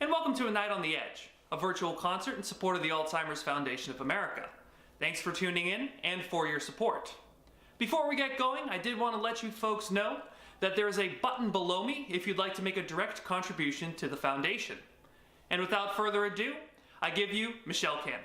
and welcome to A Night on the Edge, a virtual concert in support of the Alzheimer's Foundation of America. Thanks for tuning in and for your support. Before we get going, I did want to let you folks know that there is a button below me if you'd like to make a direct contribution to the foundation. And without further ado, I give you Michelle Cannon.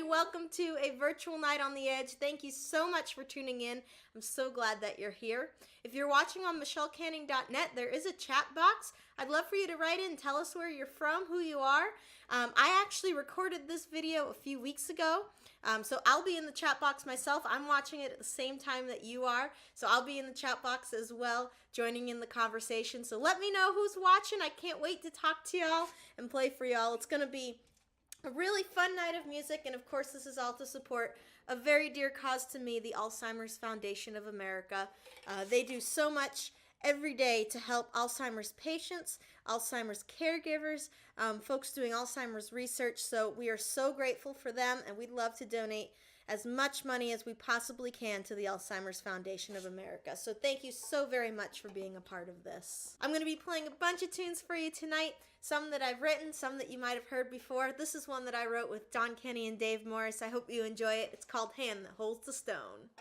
Welcome to a virtual night on the edge. Thank you so much for tuning in. I'm so glad that you're here. If you're watching on michellecanning.net, there is a chat box. I'd love for you to write in, tell us where you're from, who you are. I actually recorded this video a few weeks ago, so I'll be in the chat box myself. I'm watching it at the same time that you are, so I'll be in the chat box as well, joining in the conversation. So let me know who's watching. I can't wait to talk to y'all and play for y'all. It's going to be a really fun night of music, and of course this is all to support a very dear cause to me, the Alzheimer's Foundation of America. They do so much every day to help Alzheimer's patients, Alzheimer's caregivers, folks doing Alzheimer's research, so we are so grateful for them, and we'd love to donate as much money as we possibly can to the Alzheimer's Foundation of America. So thank you so very much for being a part of this. I'm going to be playing a bunch of tunes for you tonight, some that I've written, some that you might have heard before. This is one that I wrote with Don Kenny and Dave Morris. I hope you enjoy it. It's called Hand That Holds the Stone.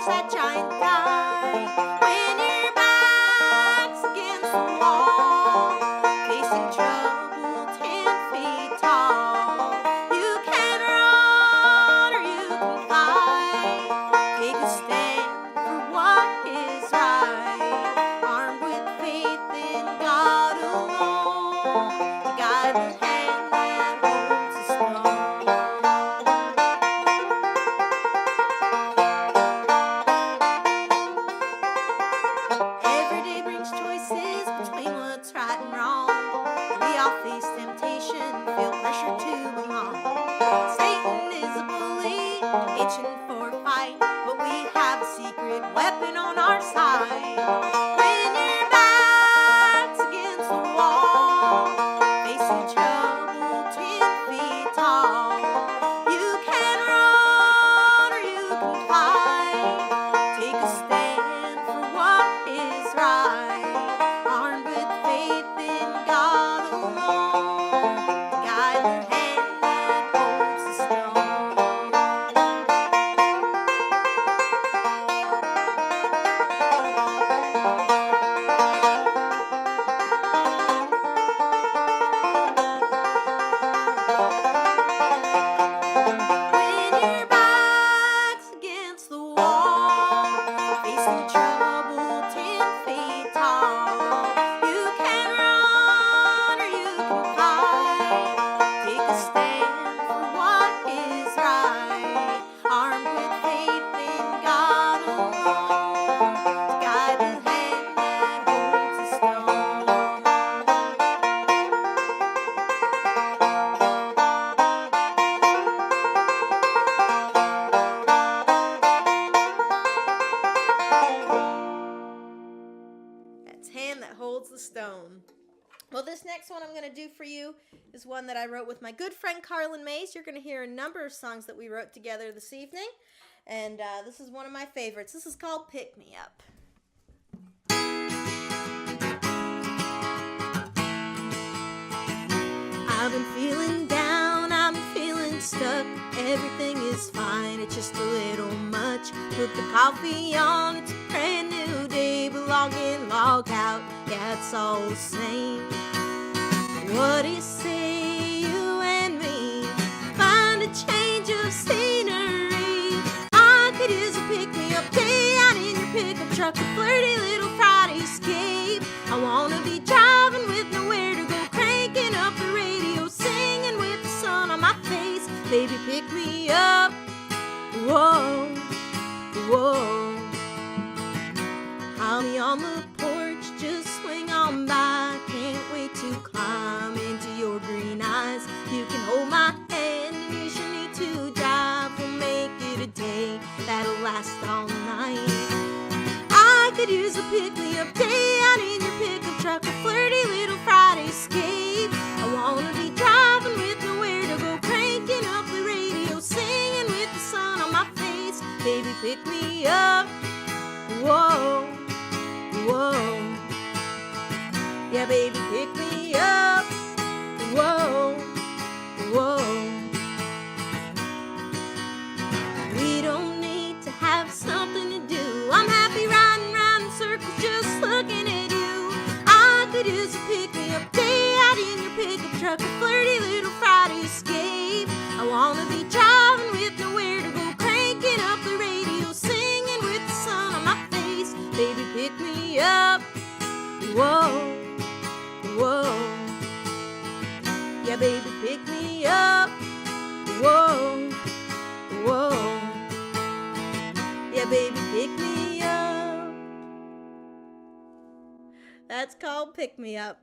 That giant hand that holds the stone. Well, this next one I'm going to do for you is one that I wrote with my good friend Carlin Mays. You're going to hear a number of songs that we wrote together this evening. And this is one of my favorites. This is called Pick Me Up. I've been feeling down, I'm feeling stuck. Everything is fine, it's just a little much. Put the coffee on, it's a brand new day. But log in, log out, yeah, it's all the same. What do you say, you and me? Find a change of scenery. I could use a pick-me-up day out in your pickup truck. A flirty little Friday escape. I wanna be driving with nowhere to go, cranking up the radio, singing with the sun on my face. Baby, pick me up. Whoa, whoa. I'll be on the porch, just swing on by. Can't wait to climb into your green eyes. You can hold my hand and you should need to drive. We'll make it a day that'll last all night. I could use a pick-me-up day out in your pickup truck. A flirty little Friday escape. I wanna be driving with nowhere to go, cranking up the radio, singing with the sun on my face. Baby, pick me up. Whoa, whoa. Yeah, baby, pick me up. Whoa, whoa. We don't need to have something to do. I'm happy riding round in circles just looking at you. I could use a pick-me-up day out in your pickup truck. A flirty little Friday escape. I wanna be driving with nowhere to go, cranking up the radio, singing with the sun on my face. Baby, pick me up. Whoa, whoa. Yeah, baby, pick me up. Whoa, whoa. Yeah, baby, pick me up. That's called Pick Me Up.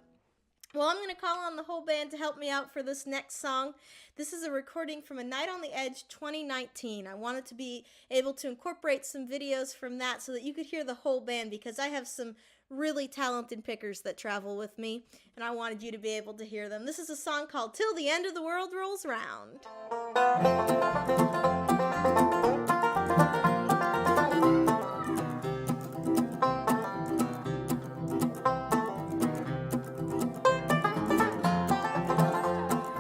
Well, I'm going to call on the whole band to help me out for this next song. This is a recording from A Night on the Edge 2019. I wanted to be able to incorporate some videos from that so that you could hear the whole band, because I have some really talented pickers that travel with me, and I wanted you to be able to hear them. This is a song called Till the End of the World Rolls Round.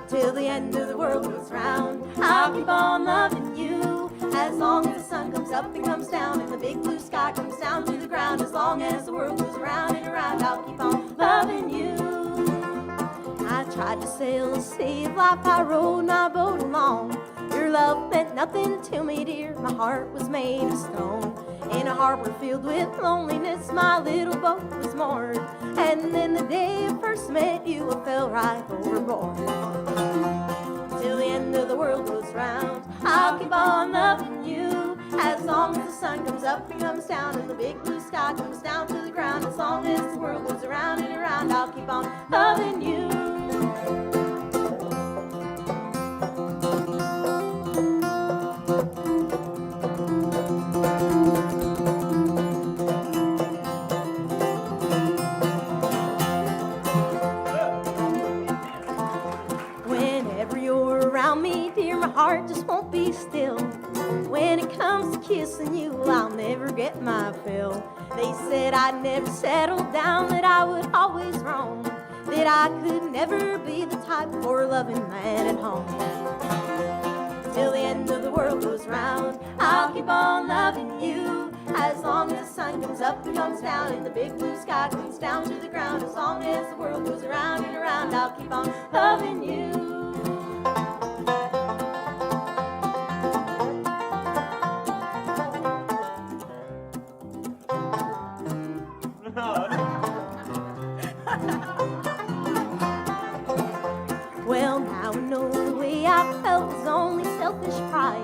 Till the end of the world goes round, I'll keep on loving you. As long as the sun comes up and comes down and the big blue sky comes down to the ground, as long as the world goes around and around, I'll keep on loving you. I tried to sail the sea of life, I rowed my boat along. Your love meant nothing to me, dear, my heart was made of stone. In a harbor filled with loneliness, my little boat was moored. And then the day I first met you, I fell right overboard. Till the end of the world goes round, I'll keep on loving you. As long as the sun comes up and comes down and the big blue sky comes down to the ground, as long as the world goes around and around, I'll keep on loving you. Whenever you're around me, dear, my heart just won't be still. When it comes to kissing you, I'll never get my fill. They said I'd never settle down, that I would always roam, that I could never be the type for a loving man at home. Till the end of the world goes round, I'll keep on loving you. As long as the sun comes up and comes down and the big blue sky comes down to the ground, as long as the world goes around and around, I'll keep on loving you. Well, now I know the way I felt was only selfish pride.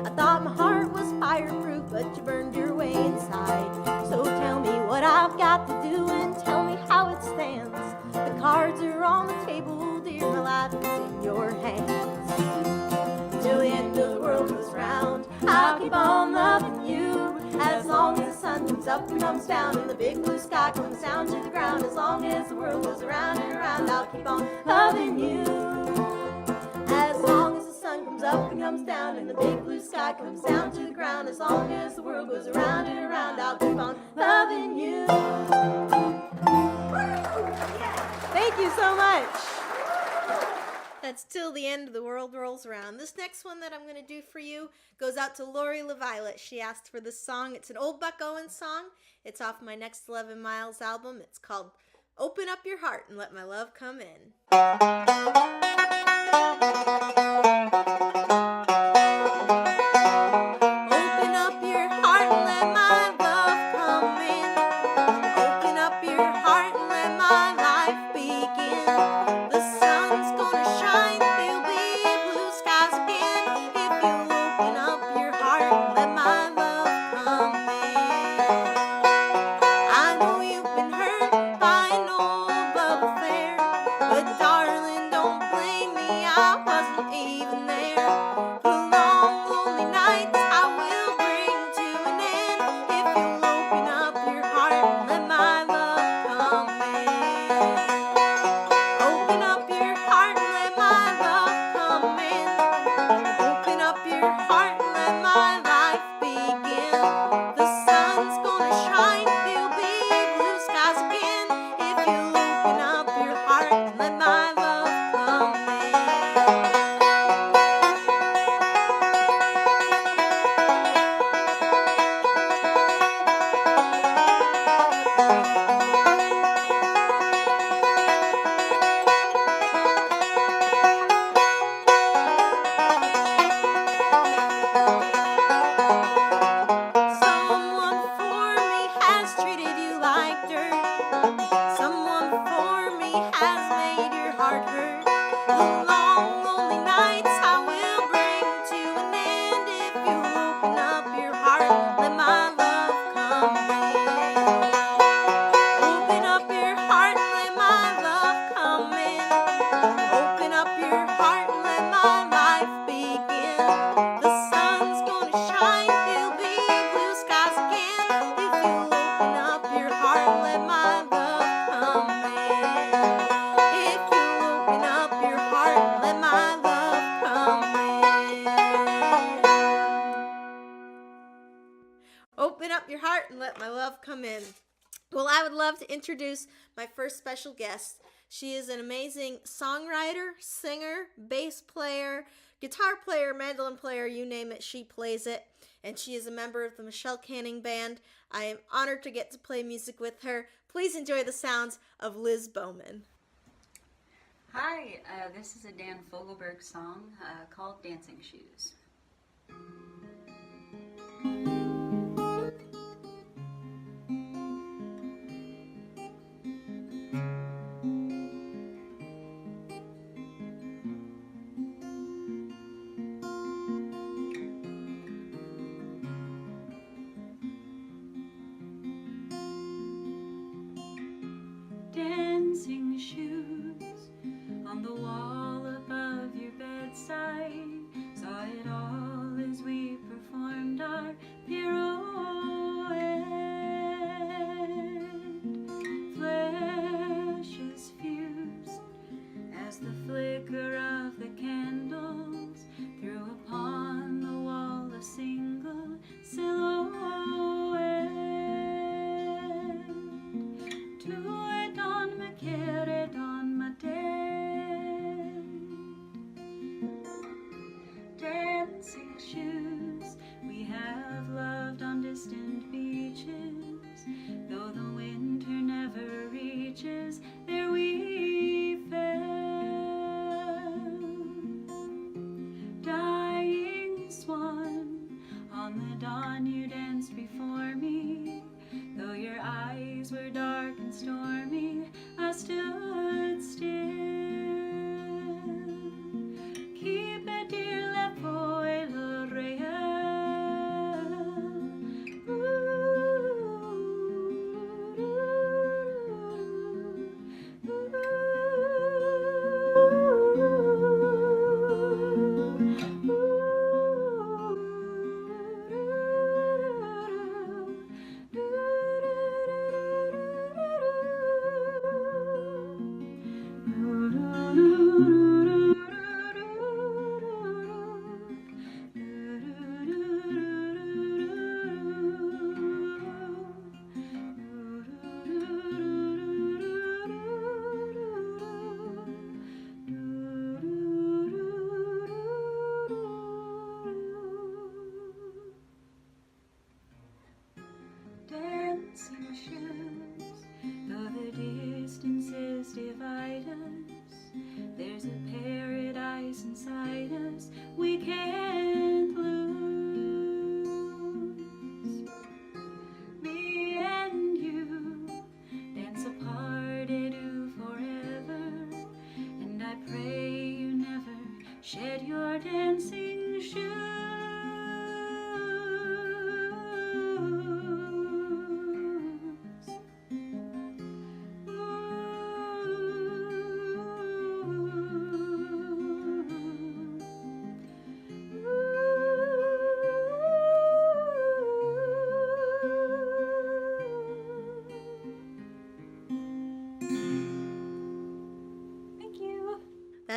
I thought my heart was fireproof, but you burned your way inside. So tell me what I've got to do and tell me how it stands. The cards are on the table, dear, my life is in your hands. Till the end of the world goes round, I'll keep on loving you. As long as the sun comes up and comes down and the big blue sky comes down to the ground, long as the world goes around and around, I'll keep on loving you. As long as the sun comes up and comes down and the big blue sky comes down to the ground, as long as the world goes around and around, I'll keep on loving you. Thank you so much. That's Till the End of the World Rolls Around. This next one that I'm going to do for you goes out to Lori LaViolet. She asked for this song. It's an old Buck Owens song. It's off my Next 11 Miles album. It's called Open Up Your Heart and Let My Love Come In. Open up your heart and let my love come in. Open up your heart and let my life begin. The sun's gonna shine, there'll be blue skies again. If you open up your heart and let my love come in. I know you've been hurt by an old love affair, but darling, don't blame me, I wasn't even there. The long, lonely nights I will bring to an end if you'll open up your heart and let my love come in. Open up your heart and let my love come in. Open up your heart and let my life begin. The sun's gonna shine, there'll be blue skies again if you'll open up your heart and let my love come in. Someone for me has treated you like dirt. Someone for me has made your heart hurt. The long, lonely nights I will bring to an end if you open up your heart, let my love come in. Open up your heart and let my love come in. Open up your heart and let my life begin. The sun's gonna shine, there'll be blue skies again if you open up your heart and let my love come in. If you open up your heart and let my love come in. Open up your heart and let my love come in. Well, I would love to introduce my first special guest. She is an amazing songwriter, singer, bass player, guitar player, mandolin player, you name it, she plays it. And she is a member of the Michelle Canning Band. I am honored to get to play music with her. Please enjoy the sounds of Liz Bowman. Hi, this is a Dan Fogelberg song called Dancing Shoes. Dancing shoes on the wall above your bedside, saw it all as we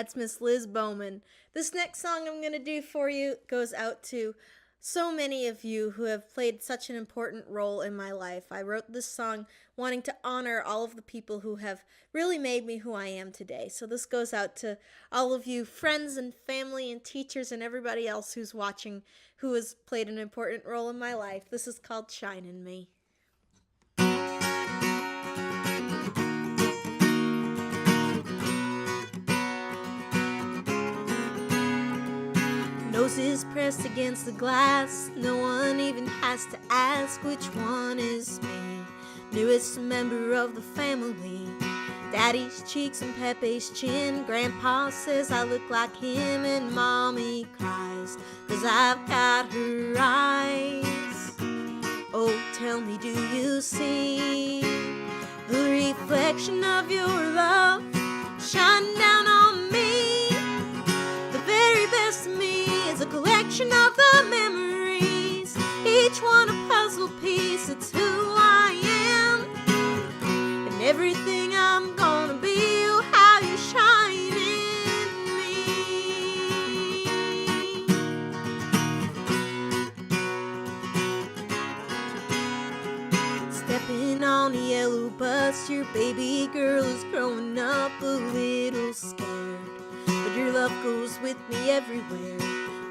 That's Miss Liz Bowman. This next song I'm going to do for you goes out to so many of you who have played such an important role in my life. I wrote this song wanting to honor all of the people who have really made me who I am today. So this goes out to all of you friends and family and teachers and everybody else who's watching who has played an important role in my life. This is called Shine in Me. Noses pressed against the glass, no one even has to ask which one is me. Newest member of the family, Daddy's cheeks and Pepe's chin. Grandpa says I look like him and Mommy cries, 'cause I've got her eyes. Oh, tell me, do you see the reflection of your love shining down on me? The very best of me is a collection of the memories, each one a puzzle piece. It's who I am, and everything I'm gonna be. Oh, how you shine in me. Stepping on a yellow bus, your baby girl is growing up a little scared, but your love goes with me everywhere.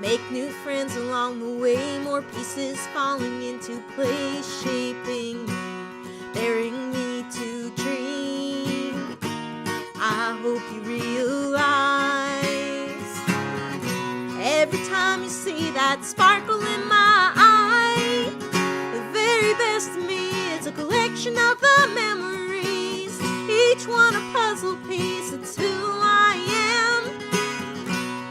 Make new friends along the way, more pieces falling into place, shaping me, daring me to dream. I hope you realize every time you see that sparkle in my eye, the very best of me is a collection of the memories, each one a puzzle piece. It's who I am,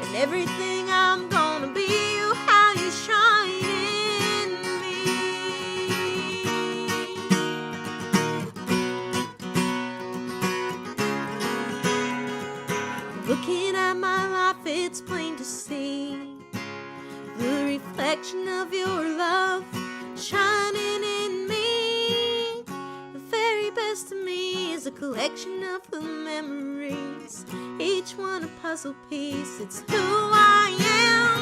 and everything I'm gonna be. Oh, how you shine in me. Looking at my life, it's plain to see the reflection of your love shining in me. The very best of me is a collection of the memories, each one a puzzle piece. It's who I am,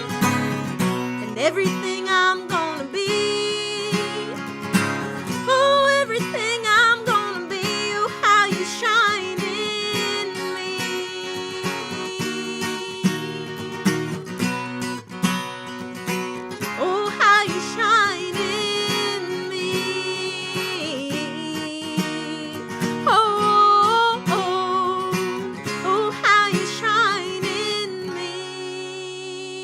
and everything I'm gonna be. Oh, everything I'm gonna be. Oh, how you shine in me. Oh, how you shine in me. Oh, oh, oh, how you shine in me.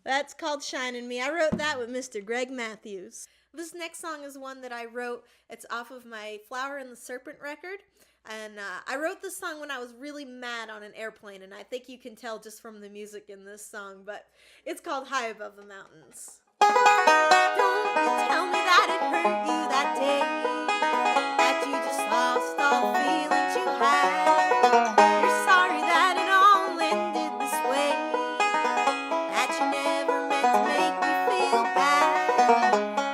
That's called Shine in Me. I wrote that with Mr. Greg Matthews. This next song is one that I wrote. It's off of my Flower and the Serpent record. And I wrote this song when I was really mad on an airplane, and I think you can tell just from the music in this song, but it's called High Above the Mountains. Don't you tell me that it hurt you that day, that you just lost all the feelings you had. You're sorry that it all ended this way, that you never meant to make me feel bad.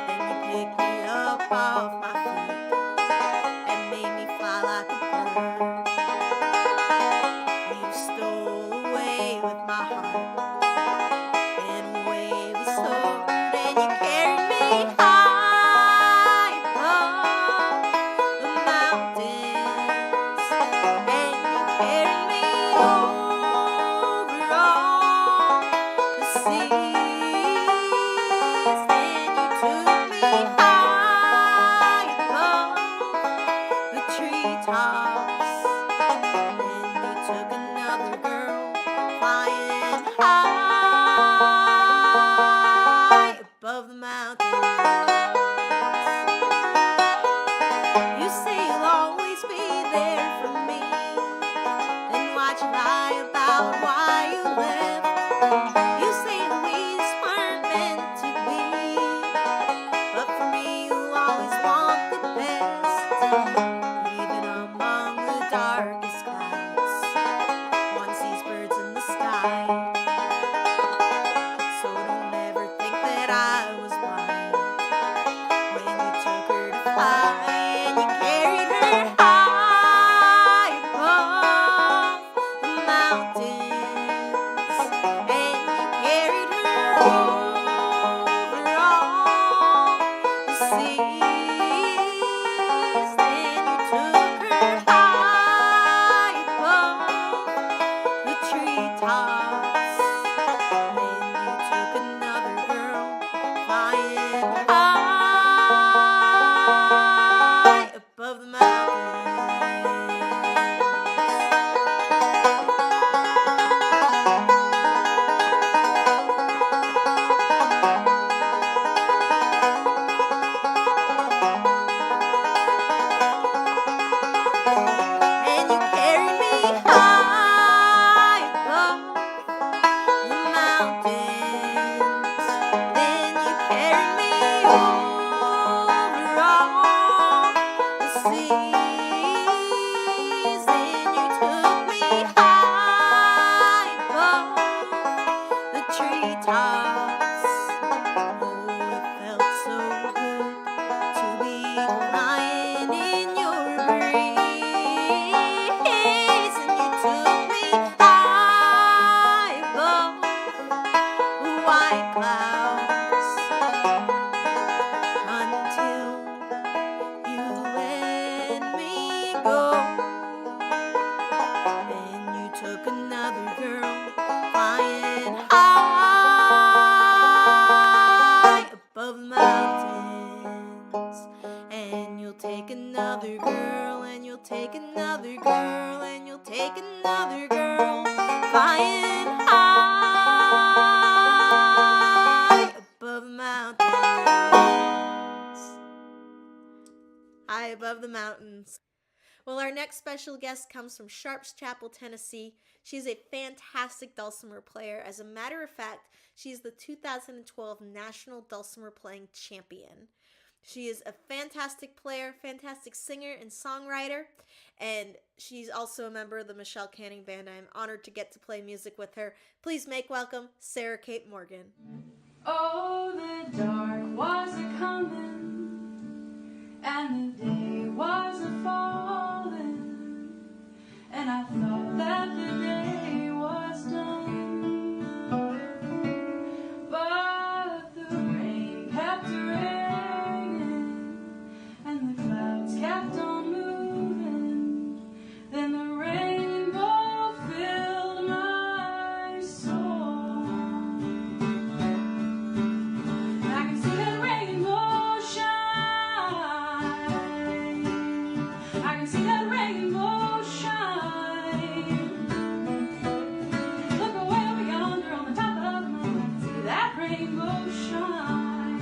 Then you picked me up off my feet and made me fly like a bird. You stole away with my heart, and away we soared, and you carried me high above the mountains, and you carried me over all the seas. Then you took me high above the treetops, and you took another girl flying high above the mountains. You say you'll always be there for me, then why'd you lie about why you left? You say that we just weren't meant to be, but for me you'll always want the best, even among and you took me high above the treetops. Oh, it felt so good to be lying in your breeze, and you took me high above the white clouds until you let me go. Then you took another girl flying high above the mountains. And you'll take another girl, and you'll take another girl, and you'll take another girl flying high above the mountains. High above the mountains. Well, our next special guest comes from Sharps Chapel, Tennessee. She's a fantastic dulcimer player. As a matter of fact, she's the 2012 National Dulcimer Playing Champion. She is a fantastic player, fantastic singer and songwriter, and she's also a member of the Michelle Canning Band. I'm honored to get to play music with her. Please make welcome Sarah Kate Morgan. Oh, the dark was a-comin', and the day was a-fallin', and I thought that the day was done. But the rain kept raining, and the clouds kept on moving. Then the rainbow filled my soul. I can see that rainbow shine. I can see that rainbow shine. Look away over yonder on the top of the mountain. I can see that rainbow shine.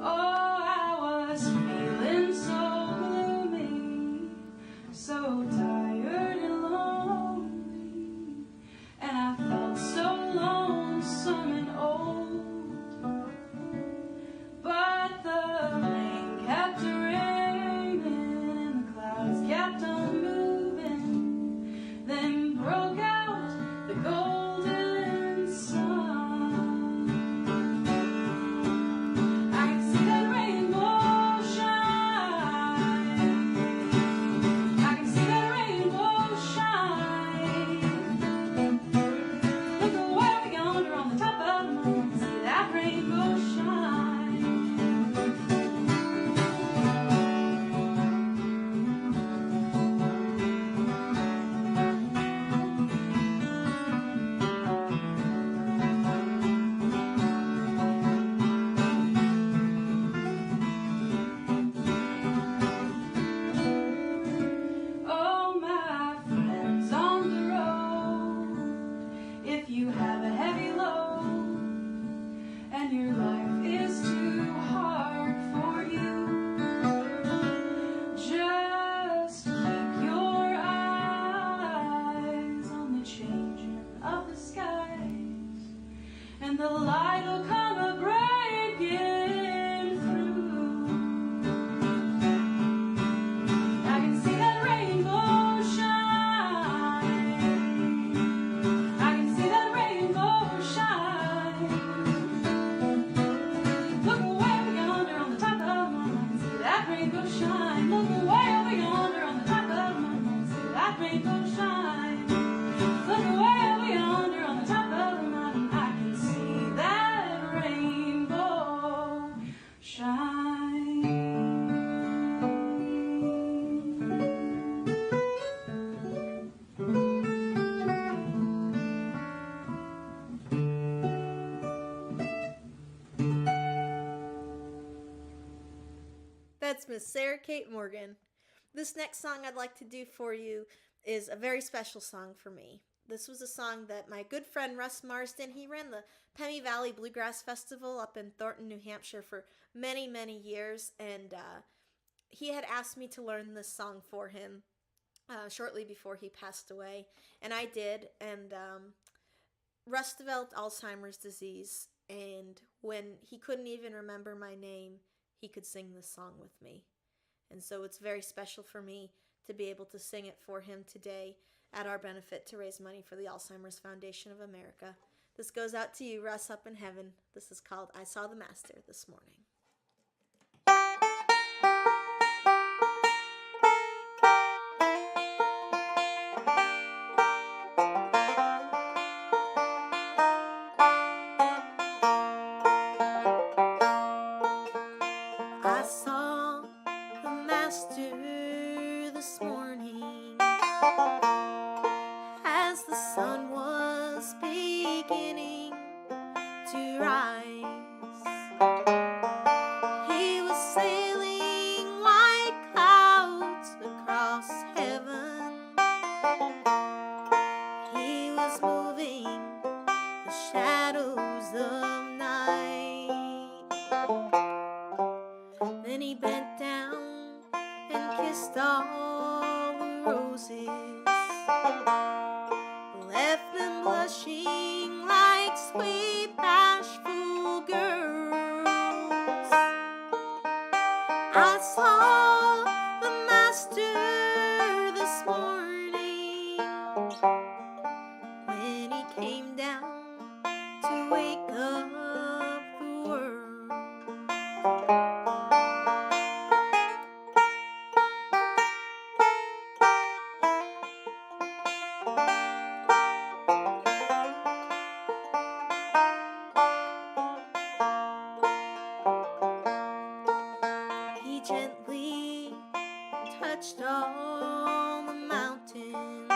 Oh, I was feeling so gloomy, so tired and lonely, and I felt so lonesome and old. But the rain kept raining and the clouds kept on moving. Then broke out the golden sun. I can see that rainbow shine. I can see that rainbow shine. Look away over yonder on the top of the moon. See that rainbow shine. Oh, my friends on the road, if you have a heavy load and your life is too hard for you, just keep your eyes on the changing of the skies, and the light will come a-breaking through. I can see that rainbow shine. I can see that rainbow shine. Look away over yonder on the top of the mountain. I can see that rainbow shine. Look away over yonder on the top of the mountain. I can see that rainbow shine. Look away over yonder on the top of the mountain. I can see that rainbow shine. That's Miss Sarah Kate Morgan. This next song I'd like to do for you is a very special song for me. This was a song that my good friend Russ Marsden, he ran the Pemi Valley Bluegrass Festival up in Thornton, New Hampshire for many, many years, and he had asked me to learn this song for him shortly before he passed away, and I did, and Russ developed Alzheimer's disease, and when he couldn't even remember my name, he could sing this song with me. And so it's very special for me to be able to sing it for him today at our benefit to raise money for the Alzheimer's Foundation of America. This goes out to you, Russ, up in heaven. This is called I Saw the Master This Morning. I saw the Master this morning as the sun was beginning to rise. He was sailing white clouds across heaven. He was moving the shadows of night. Then he bent down and kissed all the roses, left them blushing like sweet bashful girls. I saw the Master this morning when he came down to wake up the world. He gently touched all the mountains,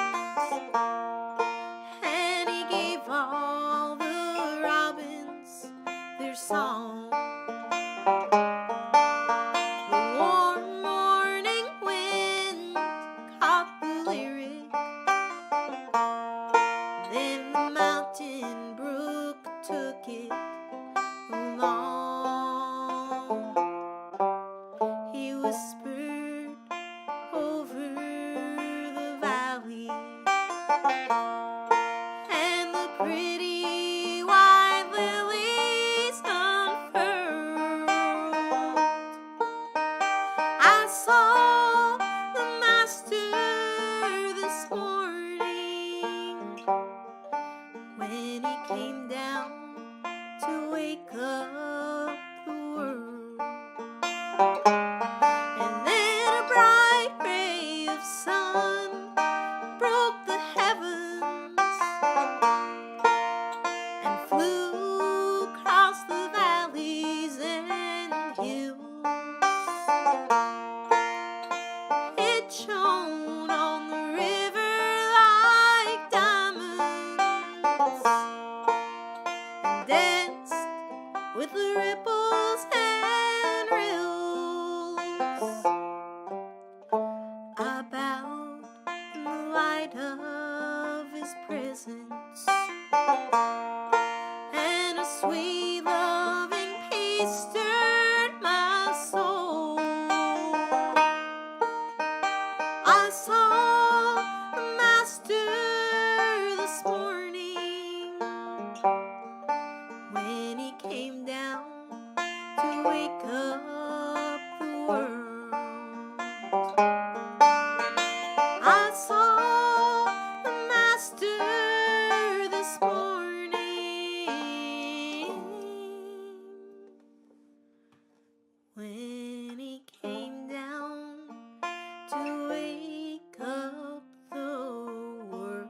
and he gave all the robins their song. The warm morning wind caught the lyric, then the mountain brook took it along. He whispered over the valley, and the pretty white lilies unfurled. I saw the Master this morning when he came down to wake up the world. And then a bright ray of sun broke the heavens and flew across the valleys and hills. It shone on the river like diamonds and danced with the ripples and rills. I bowed in the light of his presence, and a sweet loving peace stirred my soul. I saw the Master this morning when he came down to wake up the world. I saw the Master this morning when he came down to wake up the world.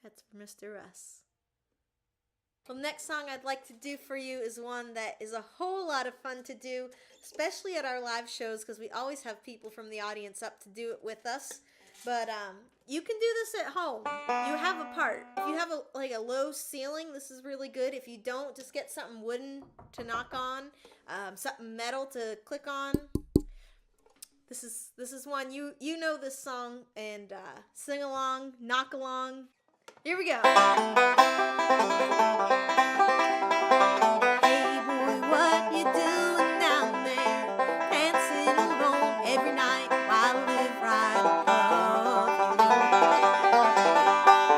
That's for Mr. Russ. Well, next song I'd like to do for you is one that is a whole lot of fun to do, especially at our live shows, because we always have people from the audience up to do it with us. But you can do this at home. You have a part. If you have a low ceiling, this is really good. If you don't, just get something wooden to knock on, something metal to click on. This is one you know this song, and sing along, knock along. Here we go. Hey boy, what you doing down there? Dancing alone every night while I live right above you.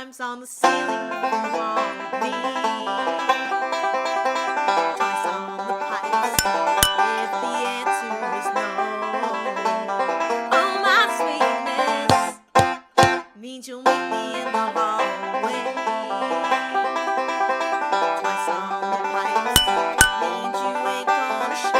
times on the ceiling if you want me. Twice on the pipes if the answer is no. Oh, my sweetness means you'll meet me in the hallway. Twice on the pipes means you ain't gonna show.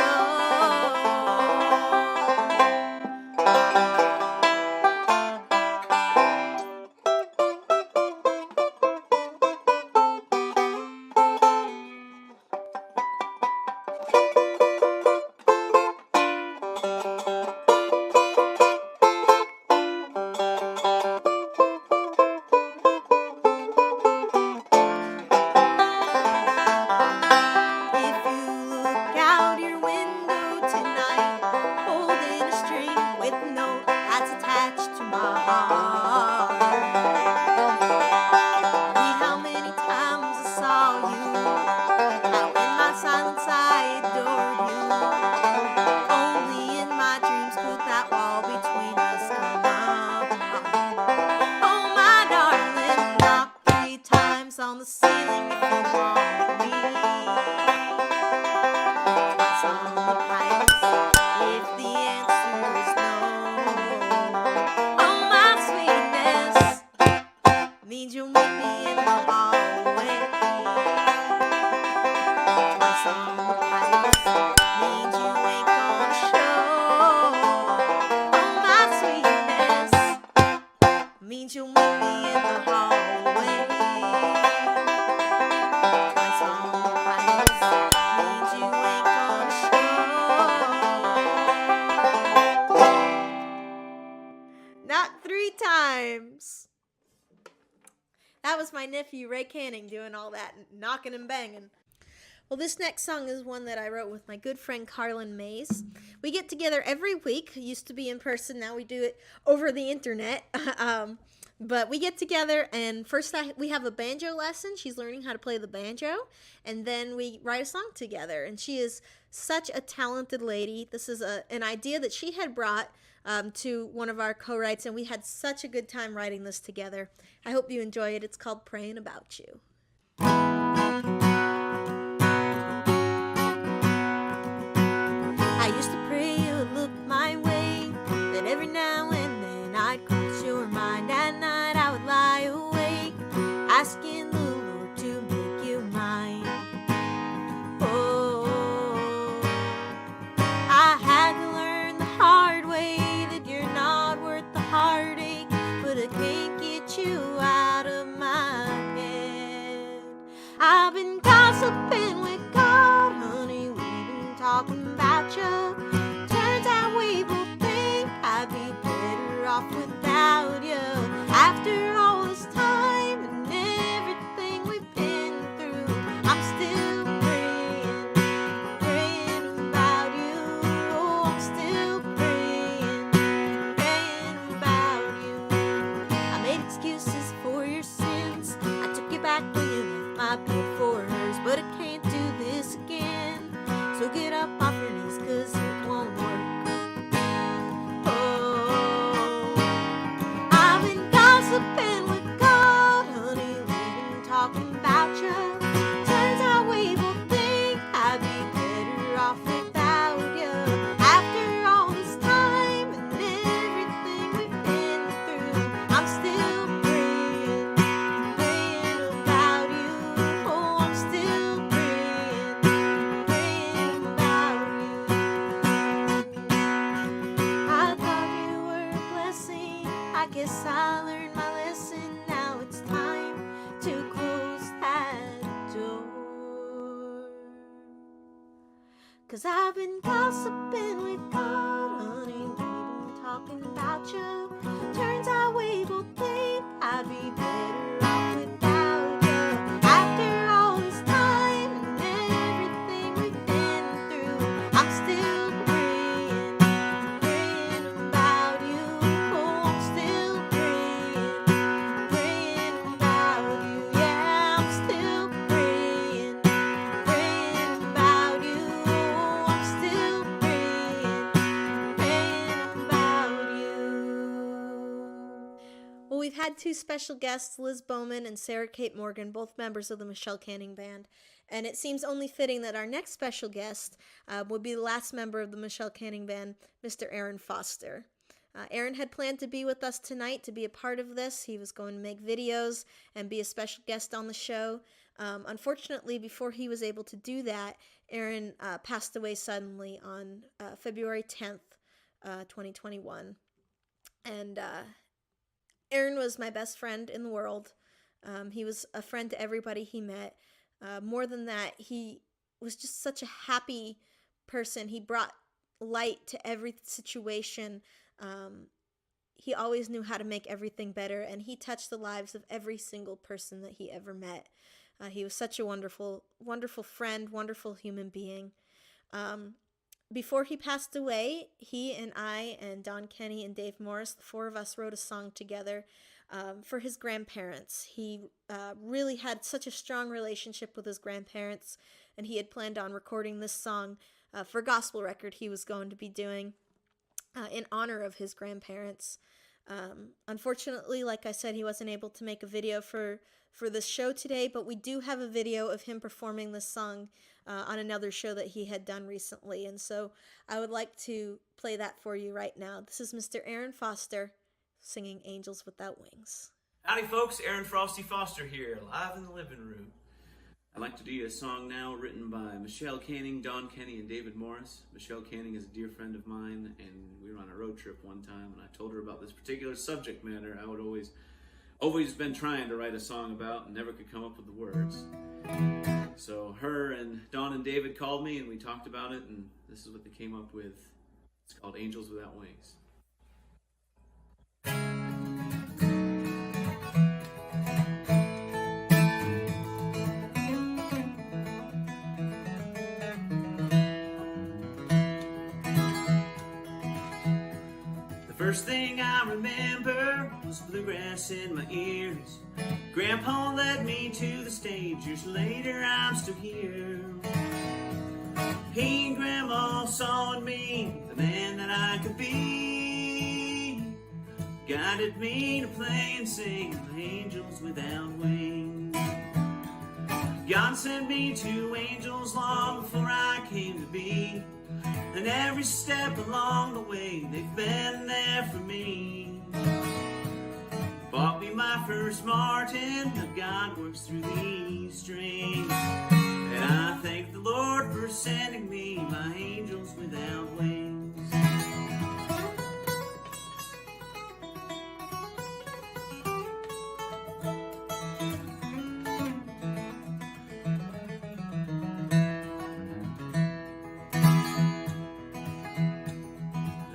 If you look out your window tonight, holding a string with a note that's attached to my heart. Read how many times I saw you, how in my silence I adored you. Only in my dreams could that wall between us come apart. Oh, my darling, knock 3 times on the ceiling if you want me. Twice on the pipes if the answer is no. Oh, my sweetness means you'll meet me in the hallway. Twice on the pipes means you ain't gonna show. Oh, my sweetness means you'll meet me in the hallway. Twice on the pipes means you ain't gonna show. Not 3 times. That was my nephew Ray Canning doing all that knocking and banging. Well, this next song is one that I wrote with my good friend Carlin Mays. We get together every week. Used to be in person, now we do it over the internet. But we get together, and first we have a banjo lesson. She's learning how to play the banjo, and then we write a song together. And she is such a talented lady. This is an idea that she had brought to one of our co-writes, and we had such a good time writing this together. I hope you enjoy it. It's called Praying About You. I used to pray you would look my way, that every now and then I'd cross your mind. At night I would lie awake, asking the Lord to make you mine. Oh, I had to learn the hard way that you're not worth the heartache, but I can't get you out of my head. I've been gossiping with God, honey, we've been talking about you. Turns out we both think I'd be better off without you. After all this time and everything we've been through, I'm still praying, praying about you. Oh, I'm still praying, praying about you. I made excuses for your sins. I took you back when you left my bed for hers, but I can't do this again. So get up off your knees, 'cause it won't work. Oh, I've been gossiping with God, honey, we've been talking about you. Turns out we both think I'd be better off without you. After all this time and everything we've been through, I'm still praying, praying about you. Oh, I'm still praying, praying about you. I thought you were a blessing. I guess I learned my lesson. Now it's time to close that door. 'Cause I've been gossiping with God, honey, we've been talking about you. Turns out we both think I'd be better off without you. After all this time and everything we've been through, I'm still praying, praying about you. Oh, I'm still praying, praying about you. Yeah, I'm still praying, praying about you. Oh, I'm still praying, praying about you. had two special guests, Liz Bowman and Sarah Kate Morgan, both members of the Michelle Canning Band. And it seems only fitting that our next special guest would be the last member of the Michelle Canning Band, Mr. Aaron Foster. Aaron had planned to be with us tonight to be a part of this. He was going to make videos and be a special guest on the show. Unfortunately, before he was able to do that, Aaron passed away suddenly on February 10th, 2021. And Aaron was my best friend in the world. He was a friend to everybody he met. More than that, he was just such a happy person. He brought light to every situation. He always knew how to make everything better, and he touched the lives of every single person that he ever met. He was such a wonderful, wonderful friend, wonderful human being. Before he passed away, he and I and Don Kenny and Dave Morris, the four of us, wrote a song together for his grandparents. He really had such a strong relationship with his grandparents, and he had planned on recording this song for a gospel record he was going to be doing in honor of his grandparents. Unfortunately, like I said, he wasn't able to make a video for this show today, but we do have a video of him performing this song on another show that he had done recently, and so I would like to play that for you right now. This is Mr. Aaron Foster singing Angels Without Wings. Howdy folks, Aaron Frosty Foster here, live in the living room. I'd like to do you a song now written by Michelle Canning, Don Kenny, and David Morris. Michelle Canning is a dear friend of mine, and we were on a road trip one time, and I told her about this particular subject matter I would always been trying to write a song about and never could come up with the words. So her and Don and David called me, and we talked about it, and this is what they came up with. It's called Angels Without Wings. First thing I remember was bluegrass in my ears. Grandpa led me to the stage. Years later, I'm still here. He and Grandma saw in me the man that I could be. Guided me to play and sing Angels Without Wings. God sent me to angels long before I came to be. And every step along the way, they've been there for me. Bought me my first Martin, now God works through these strings. And I thank the Lord for sending me my angels without wings.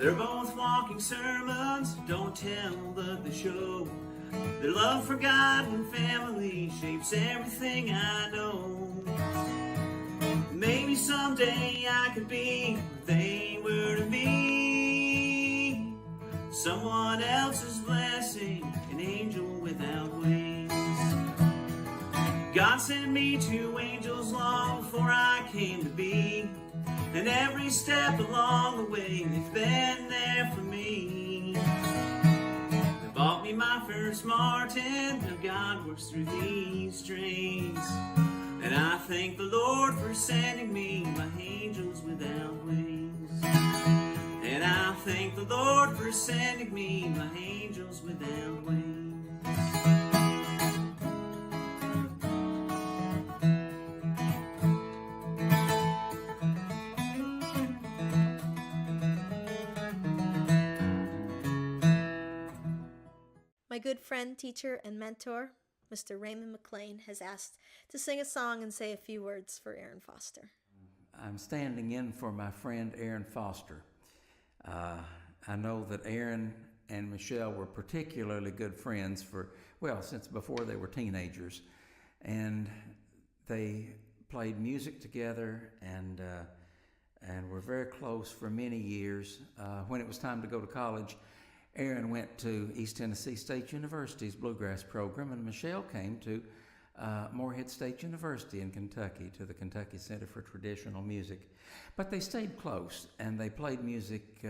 They're both walking sermons, don't tell but they show. Their love for God and family shapes everything I know. Maybe someday I could be what they were to me. Someone else's blessing, an angel without wings. God sent me to angels long before I came to be. And every step along the way, they've been there for me. They bought me my first Martin, now God works through these strings. And I thank the Lord for sending me my angels without wings. And I thank the Lord for sending me my angels without wings. My good friend, teacher, and mentor, Mr. Raymond McLean, has asked to sing a song and say a few words for Aaron Foster. I'm standing in for my friend Aaron Foster. I know that Aaron and Michelle were particularly good friends since before they were teenagers. And they played music together and were very close for many years. When it was time to go to college, Aaron went to East Tennessee State University's bluegrass program, and Michelle came to Morehead State University in Kentucky, to the Kentucky Center for Traditional Music. But they stayed close, and they played music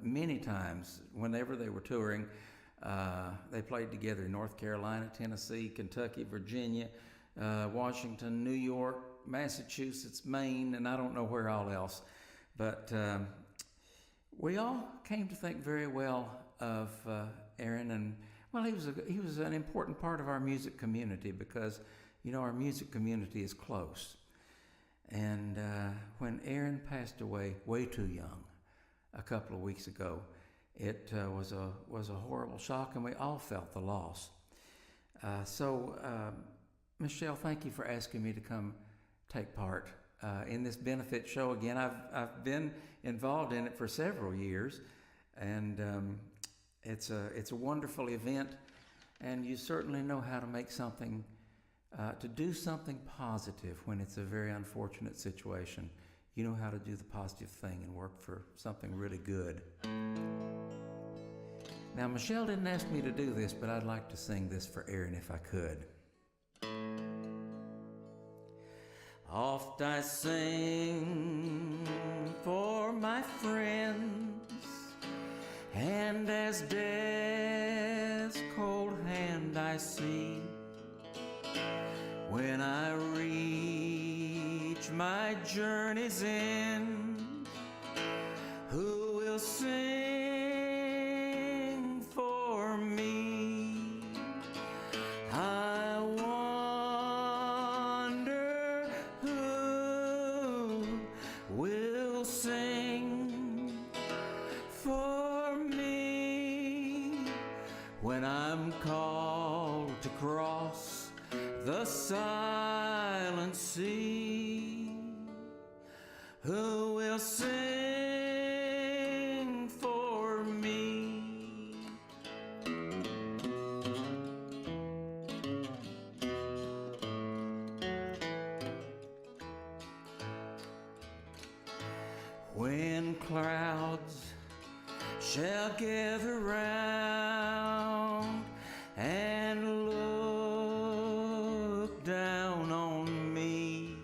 many times whenever they were touring. They played together in North Carolina, Tennessee, Kentucky, Virginia, Washington, New York, Massachusetts, Maine, and I don't know where all else. But we all came to think very well of Aaron, and well, he was an important part of our music community because, you know, our music community is close. And when Aaron passed away way too young, a couple of weeks ago, it was a horrible shock, and we all felt the loss. So, Michelle, thank you for asking me to come take part in this benefit show again. I've been involved in it for several years, and it's a wonderful event, and you certainly know how to make something, to do something positive when it's a very unfortunate situation. You know how to do the positive thing and work for something really good. Now, Michelle didn't ask me to do this, but I'd like to sing this for Aaron if I could. Oft I sing for my friends, and as death's cold hand I see, when I reach my journey's end, who will sing for me? I wonder who will sing for me when I'm called to cross the silent sea. Who will sing for me? When clouds shall gather round and look down on me,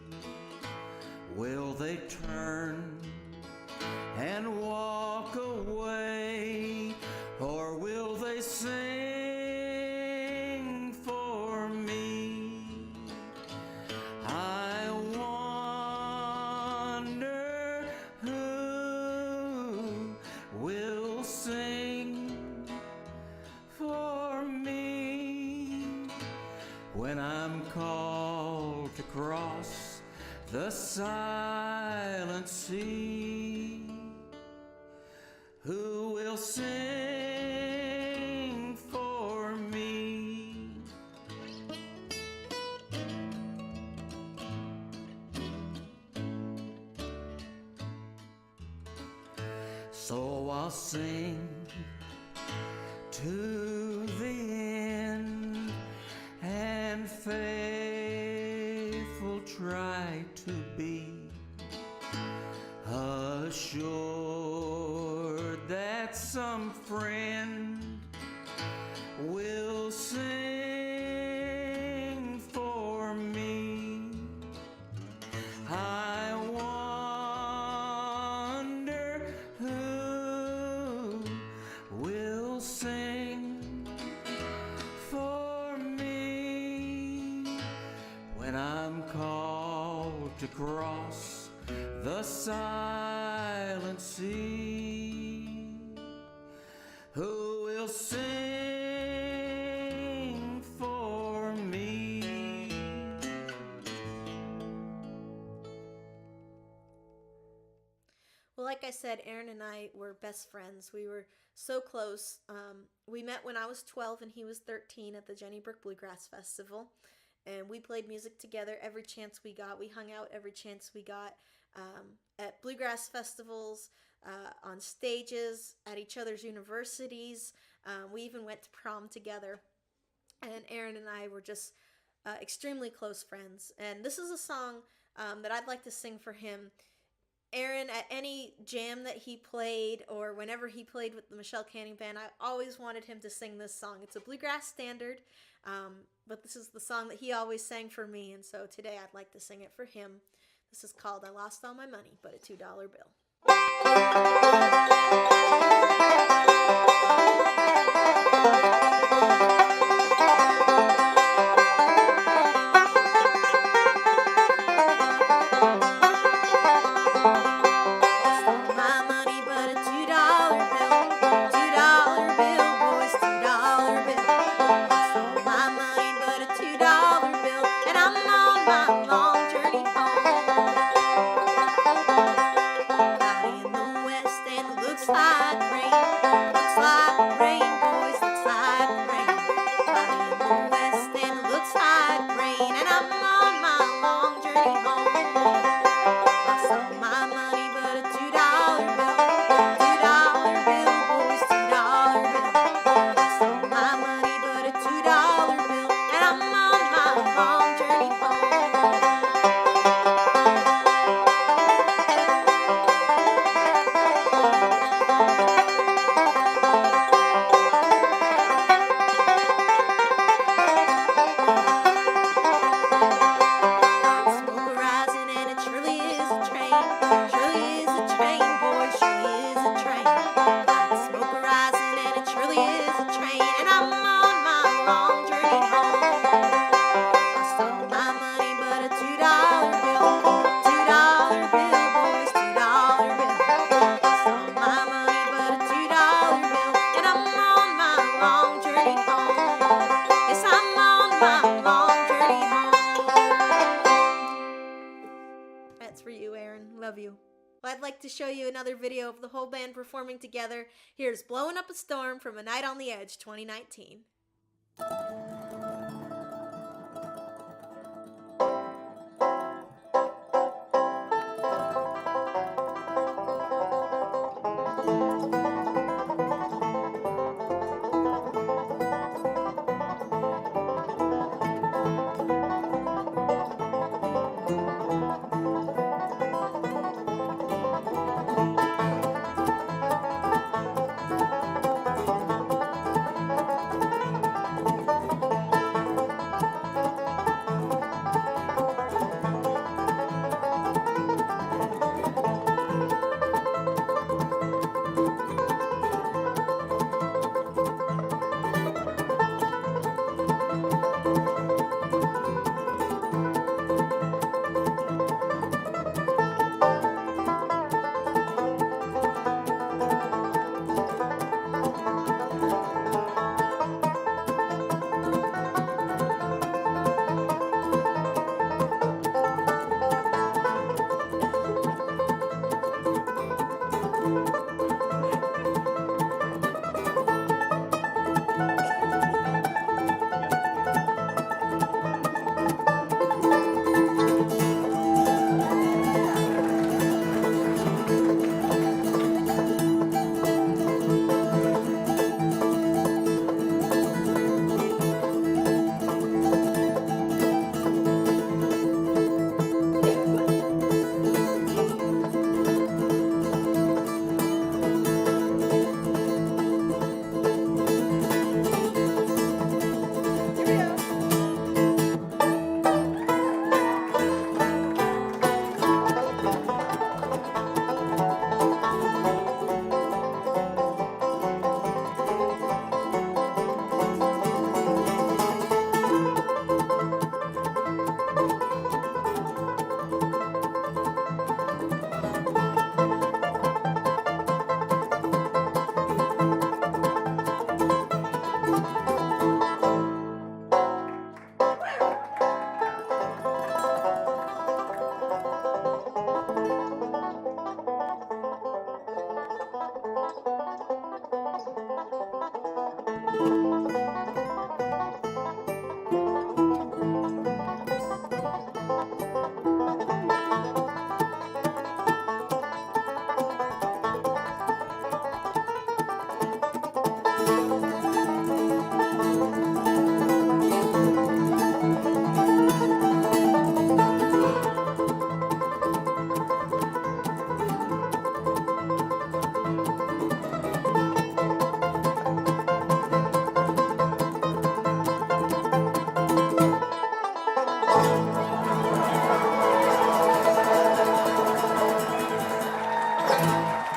will they turn and walk away, or will they sing for me? I wonder who will sing for me when I'm called to cross the silent sea. Who will sing for me? So I'll sing to the end and faithful try to be, assured that some friend will sing for me. I wonder who will sing for me when I'm called to cross the silent sea. Who will sing for me? Well, like I said, Aaron and I were best friends. We were so close. We met when I was 12 and he was 13 at the Jenny Brook Bluegrass Festival. And we played music together every chance we got. We hung out every chance we got at bluegrass festivals, on stages, at each other's universities. We even went to prom together. And Aaron and I were just extremely close friends. And this is a song that I'd like to sing for him. Aaron, at any jam that he played or whenever he played with the Michelle Canning Band, I always wanted him to sing this song. It's a bluegrass standard, but this is the song that he always sang for me, and so today I'd like to sing it for him. This is called I Lost All My Money, but a $2 bill. I'd like to show you another video of the whole band performing together. Here's Blowing Up a Storm from A Night on the Edge 2019.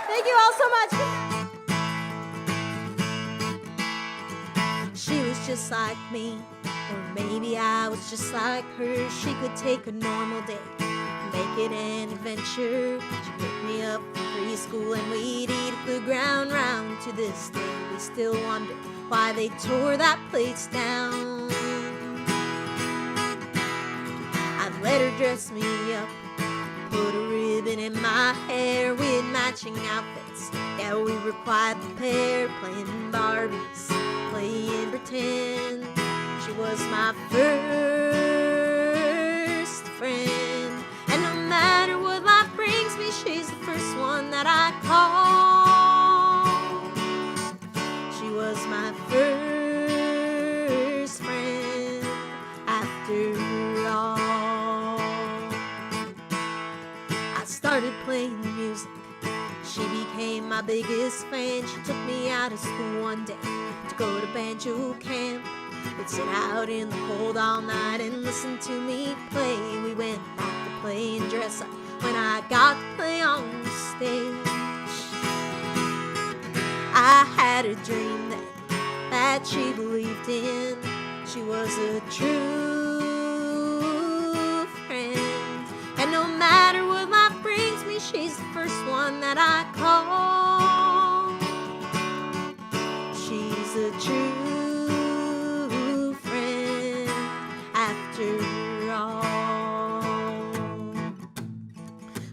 Thank you all so much. She was just like me, or maybe I was just like her. She could take a normal day, make it an adventure. She'd pick me up from preschool and we'd eat at the ground round. To this day we still wonder why they tore that place down. I'd let her dress me up, put a ribbon in my hair. We had matching outfits, yeah, we were quite the pair. Playing Barbies, playing pretend. She was my first friend, and no matter what life brings me, she's the first one that I call. She was my first friend after all. I started playing music, she became my biggest fan. She took me out of school one day to go to banjo camp. We'd sit out in the cold all night and listen to me play. We went back to play and dress up when I got to play on the stage. I had a dream that she believed in. She was a true friend, and no matter what life brings me, she's the first one that I call. She's a true friend after all.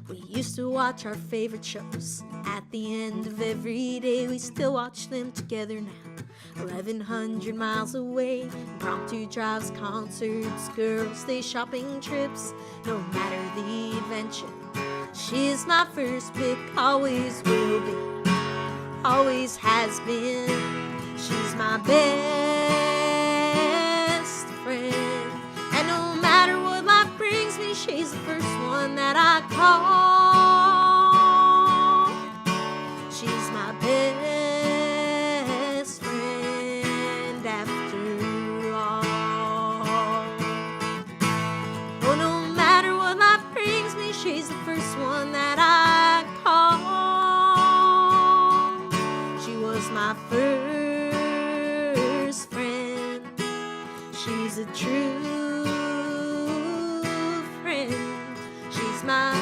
We used used to watch our favorite shows. At the end of every day, we still watch them together now. 1,100 miles away, impromptu drives, concerts, girls' day shopping trips. No matter the adventure, she is my first pick, always will be, always has been. She's my best friend, and no matter what life brings me, she's the first one that I call. She's my best friend after all. Oh, no matter what life brings me, she's the first one that I call. She was my first friend. She's a true friend. She's my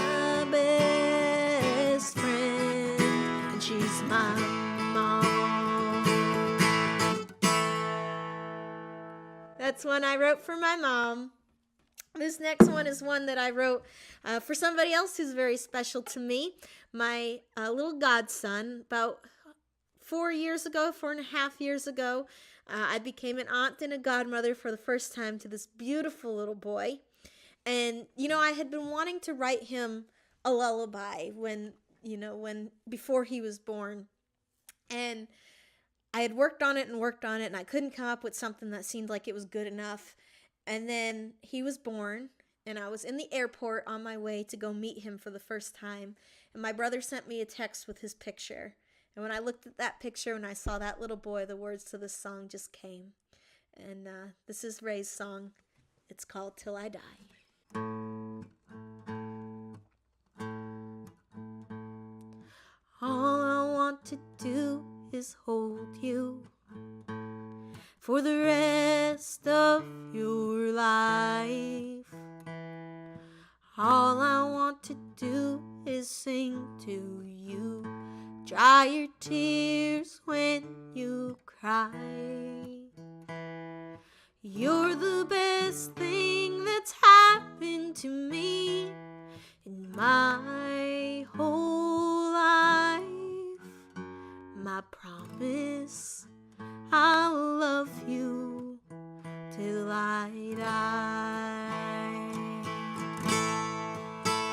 best friend, and she's my mom. That's one I wrote for my mom. This next one is one that I wrote for somebody else who's very special to me, my little godson. About 4.5 years ago, I became an aunt and a godmother for the first time to this beautiful little boy. And, I had been wanting to write him a lullaby before he was born. And I had worked on it, and I couldn't come up with something that seemed like it was good enough. And then he was born, and I was in the airport on my way to go meet him for the first time. And my brother sent me a text with his picture. And when I looked at that picture and I saw that little boy, the words to this song just came. And this is Ray's song. It's called Till I Die. All I want to do is hold you for the rest of your life. All I want to do is sing to you, dry your tears when you cry. You're the best thing that's happened to me in my whole life. My promise, I'll love you till I die.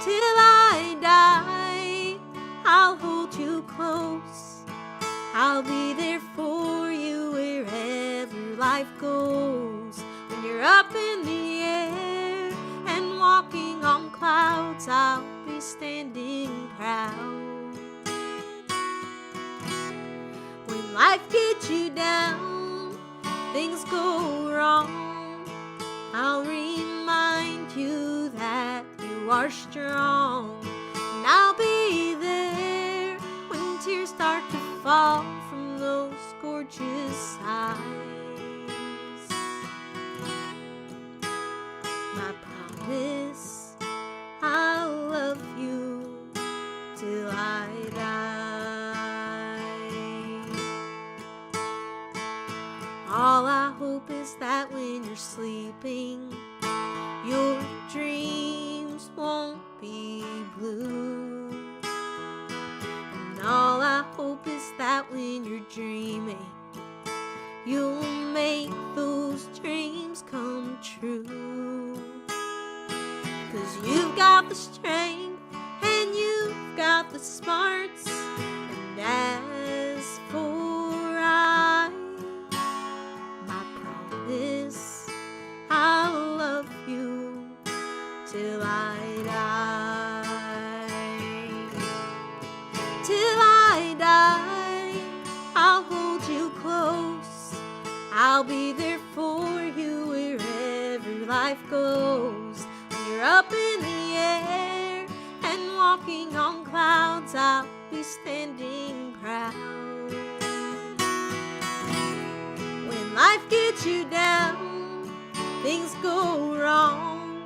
Till I die, I'll hold you close. I'll be there for you wherever life goes. When you're up in the air and walking on clouds, I'll be standing proud. When life gets you down, things go wrong, I'll remind you that you are strong. And I'll be there when tears start to fall from those gorgeous eyes. My promise, I'll love you till I die. All I hope is that when you're sleeping, your dreams won't be blue. And all I hope is that when you're dreaming, you'll make those dreams come true. 'Cause you've got the strength and you've got the smarts. And as for my promise, I'll love you till I die. Till I die, I'll hold you close. I'll be there for you wherever life goes. When you're up in the air and walking on clouds, I'll be standing proud. When life gets you down, things go wrong,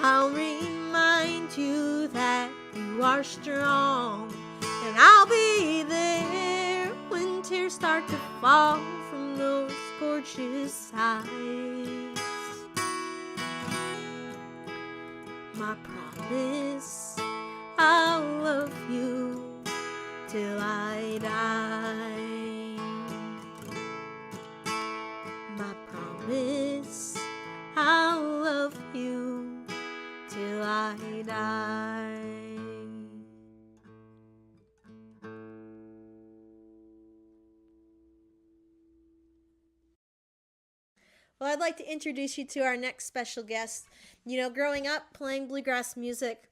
I'll remind you that you are strong. And I'll be there when tears start to fall from those gorgeous eyes. My promise, I'll love you till I die. My promise, I'll love you till I die. Well, I'd like to introduce you to our next special guest. You know, growing up playing bluegrass music,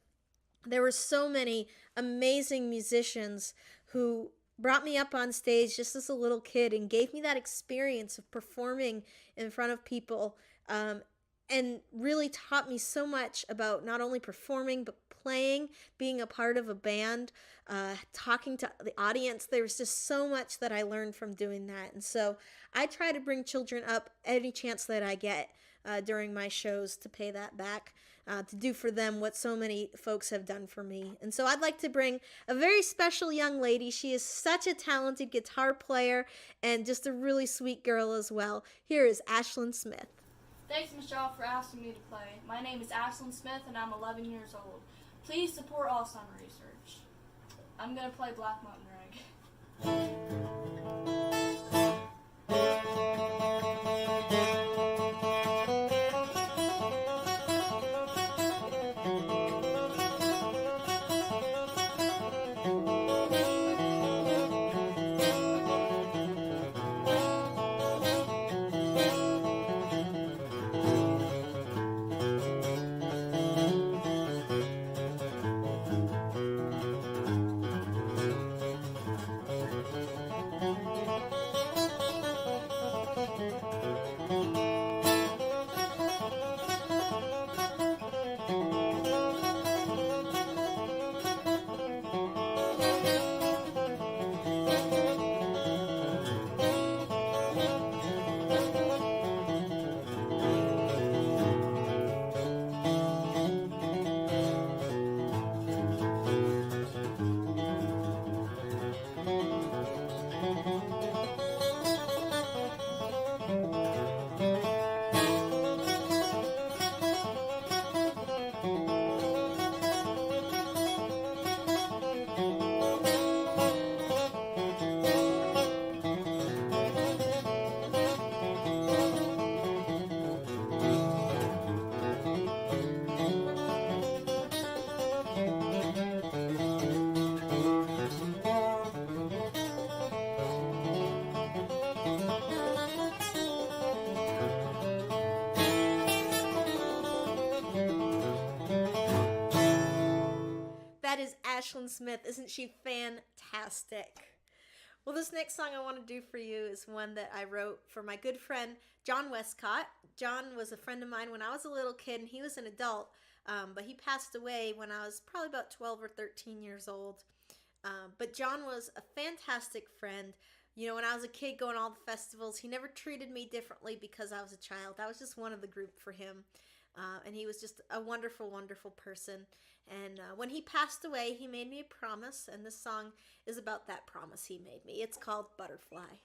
there were so many amazing musicians who brought me up on stage just as a little kid and gave me that experience of performing in front of people, and really taught me so much about not only performing but playing, being a part of a band, talking to the audience. There was just so much that I learned from doing that. And so I try to bring children up any chance that I get during my shows to pay that back, to do for them what so many folks have done for me. And so I'd like to bring a very special young lady. She is such a talented guitar player and just a really sweet girl as well. Here is Ashlynn Smith. Thanks, Michelle, for asking me to play. My name is Ashlynn Smith, and I'm 11 years old. Please support Alzheimer research. I'm going to play Black Mountain That is Ashlynn Smith. Isn't she fantastic? Well, this next song I want to do for you is one that I wrote for my good friend, John Westcott. John was a friend of mine when I was a little kid, and he was an adult, but he passed away when I was probably about 12 or 13 years old. But John was a fantastic friend. You know, when I was a kid going to all the festivals, he never treated me differently because I was a child. I was just one of the group for him. And he was just a wonderful, wonderful person. And when he passed away, he made me a promise, and this song is about that promise he made me. It's called Butterfly.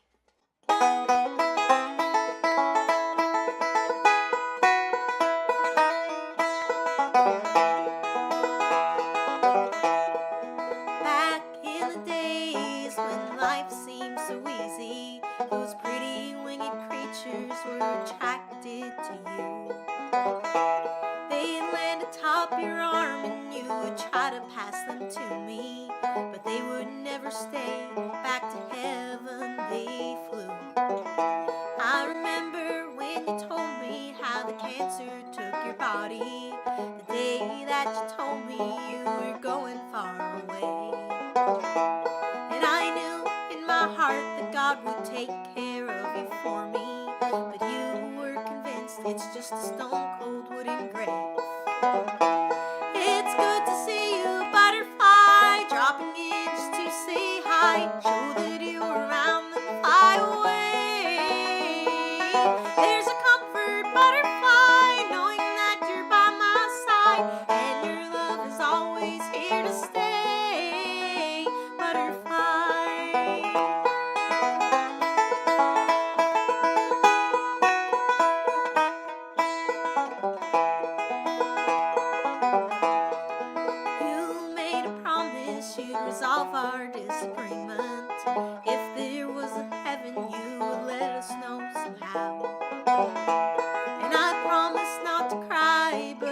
Back in the days when life seemed so easy, those pretty winged creatures were attracted to you. They'd land atop your arm and you would try to pass them to me, but they would never stay. Back to heaven they flew. I remember when you told me how the cancer took your body, the day that you told me you were going far away. And I knew in my heart that God would take care of you for me, but you were convinced it's just a stone cold wooden grave. It's good to see you, butterfly, dropping in just to say hi, show that you're around and fly away. There's a comfort, butterfly, knowing that you're by my side, and your love is always here to stay, butterfly. You made a promise you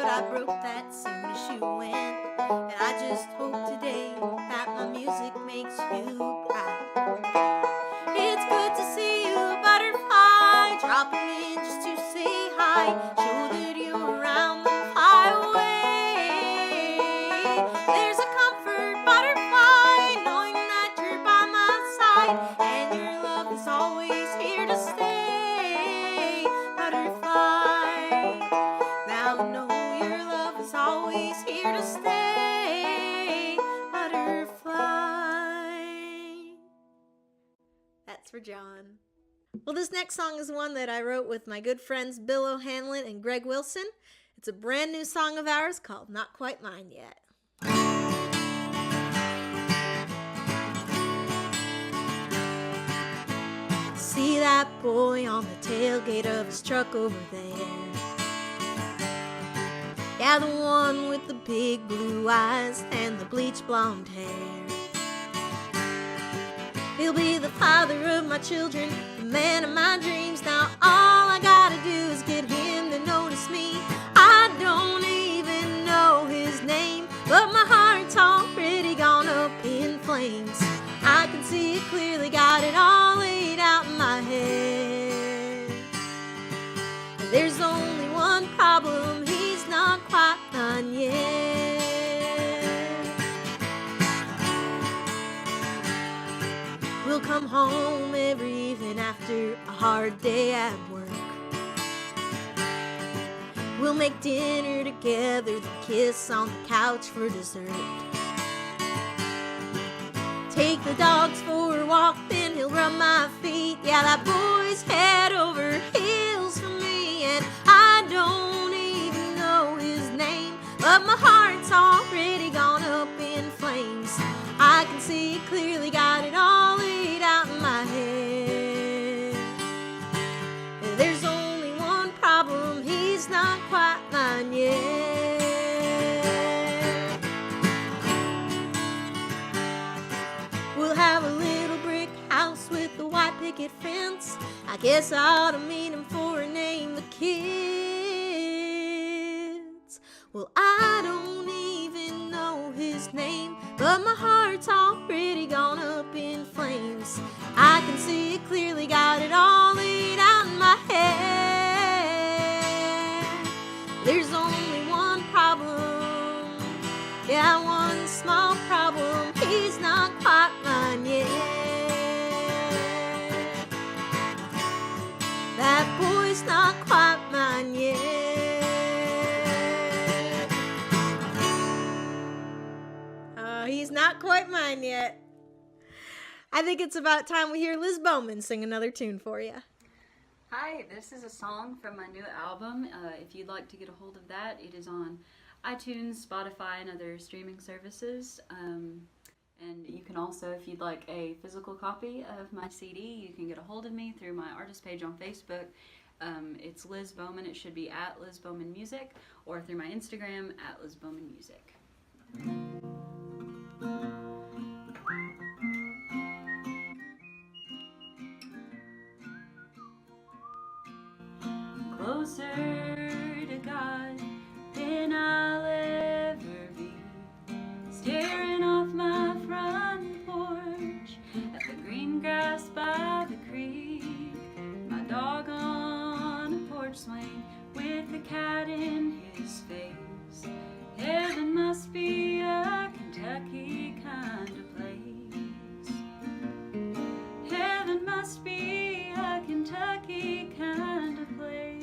but I broke that soon as you went. And I just hope today that my music makes you proud. It's good to see you, butterfly, dropping in just to say hi. Show that you're around and fly away. There's a comfort, butterfly, knowing that you're by my side, and your love is always here to stay, butterfly. Now know your love is always here to stay, butterfly. That's for John. Well, this next song is one that I wrote with my good friends Bill O'Hanlon and Greg Wilson. It's a brand new song of ours called Not Quite Mine Yet. See that boy on the tailgate of his truck over there? Yeah, the one with the big blue eyes and the bleach blonde hair. He'll be the father of my children, the man of my dreams. Now all I gotta do is get him to notice me. I don't even know his name, but my heart's already gone up in flames. I can see it clearly, got it all laid out in my head. There's only one problem, he's not quite done yet. We'll come home every evening after a hard day at work. We'll make dinner together, then kiss on the couch for dessert. Take the dogs for a walk, then he'll rub my feet. Yeah, that boy's head over heels for me, and I don't even know his name, but my heart's already gone up in flames. I can see it clearly, got it all laid out in my head. There's only one problem, he's not quite mine yet. We'll have a little brick house with a white picket fence. I guess I ought to meet him for a name, the kids. Well, I don't even know his name, but my heart's already gone up in flames. I can see it clearly, got it all laid out in my head. There's only one problem, yeah, one small problem, he's not quite mine yet. That boy's not quite mine yet. He's not quite mine yet. I think it's about time we hear Liz Bowman sing another tune for you. Hi, this is a song from my new album. If you'd like to get a hold of that, it is on iTunes, Spotify, and other streaming services. And you can also, if you'd like a physical copy of my CD, you can get a hold of me through my artist page on Facebook. It's Liz Bowman. It should be at Liz Bowman Music, or through my Instagram at Liz Bowman Music. Closer to God than I'll ever be, staring off my front porch at the green grass by the creek, my dog on a porch swing with a cat in his face. Heaven must be a Kentucky kind of place. Heaven must be a Kentucky kind of place.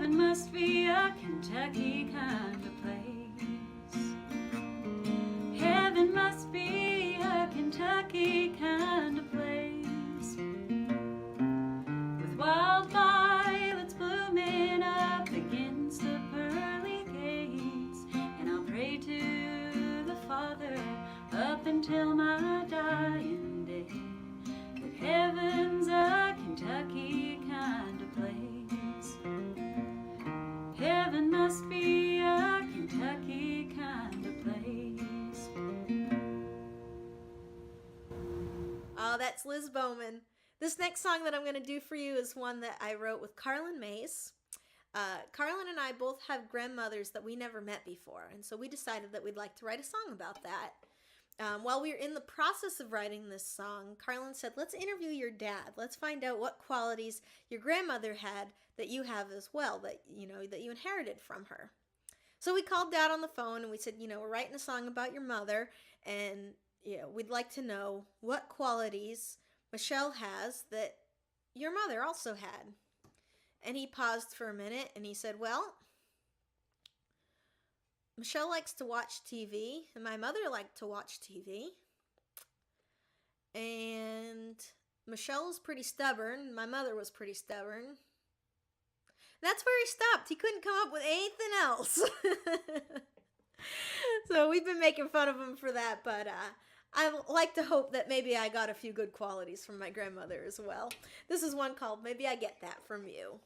Heaven must be a Kentucky kind of place. Heaven must be a Kentucky kind of place. With wild violets blooming up against the pearly gates. And I'll pray to the Father up until my dying day that heaven's a Kentucky kind of place. Heaven must be a Kentucky kind of place. Oh, that's Liz Bowman. This next song that I'm going to do for you is one that I wrote with Carlin Mays. Carlin and I both have grandmothers that we never met before, and so we decided that we'd like to write a song about that. While we were in the process of writing this song, Carlin said, let's interview your dad. Let's find out what qualities your grandmother had that you have as well, that you inherited from her. So we called Dad on the phone and we said, we're writing a song about your mother, and we'd like to know what qualities Michelle has that your mother also had. And he paused for a minute and he said, well, Michelle likes to watch TV, and my mother liked to watch TV. And Michelle was pretty stubborn. My mother was pretty stubborn. That's where he stopped. He couldn't come up with anything else. So we've been making fun of him for that, but I like to hope that maybe I got a few good qualities from my grandmother as well. This is one called Maybe I Get That From You.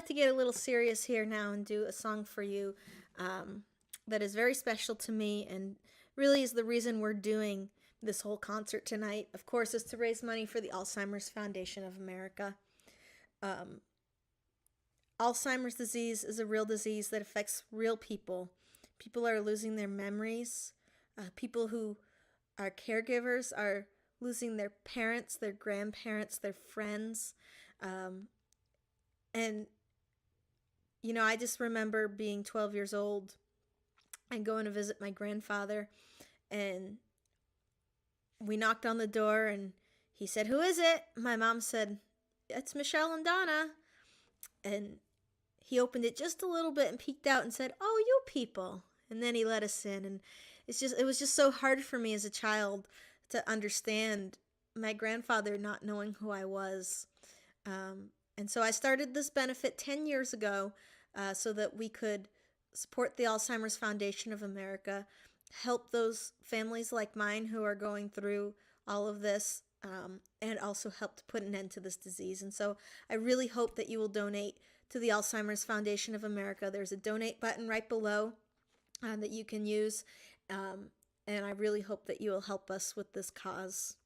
To get a little serious here now and do a song for you that is very special to me and really is the reason we're doing this whole concert tonight. Of course, is to raise money for the Alzheimer's Foundation of America. Alzheimer's disease is a real disease that affects real people. People are losing their memories. People who are caregivers are losing their parents, their grandparents, their friends. And I just remember being 12 years old and going to visit my grandfather, and we knocked on the door and he said, "Who is it?" My mom said, "It's Michelle and Donna." And he opened it just a little bit and peeked out and said, "Oh, you people." and then he let us in. And it was just so hard for me as a child to understand my grandfather not knowing who I was. And so I started this benefit 10 years ago so that we could support the Alzheimer's Foundation of America, help those families like mine who are going through all of this, and also help to put an end to this disease. And so I really hope that you will donate to the Alzheimer's Foundation of America. There's a donate button right below that you can use, and I really hope that you will help us with this cause.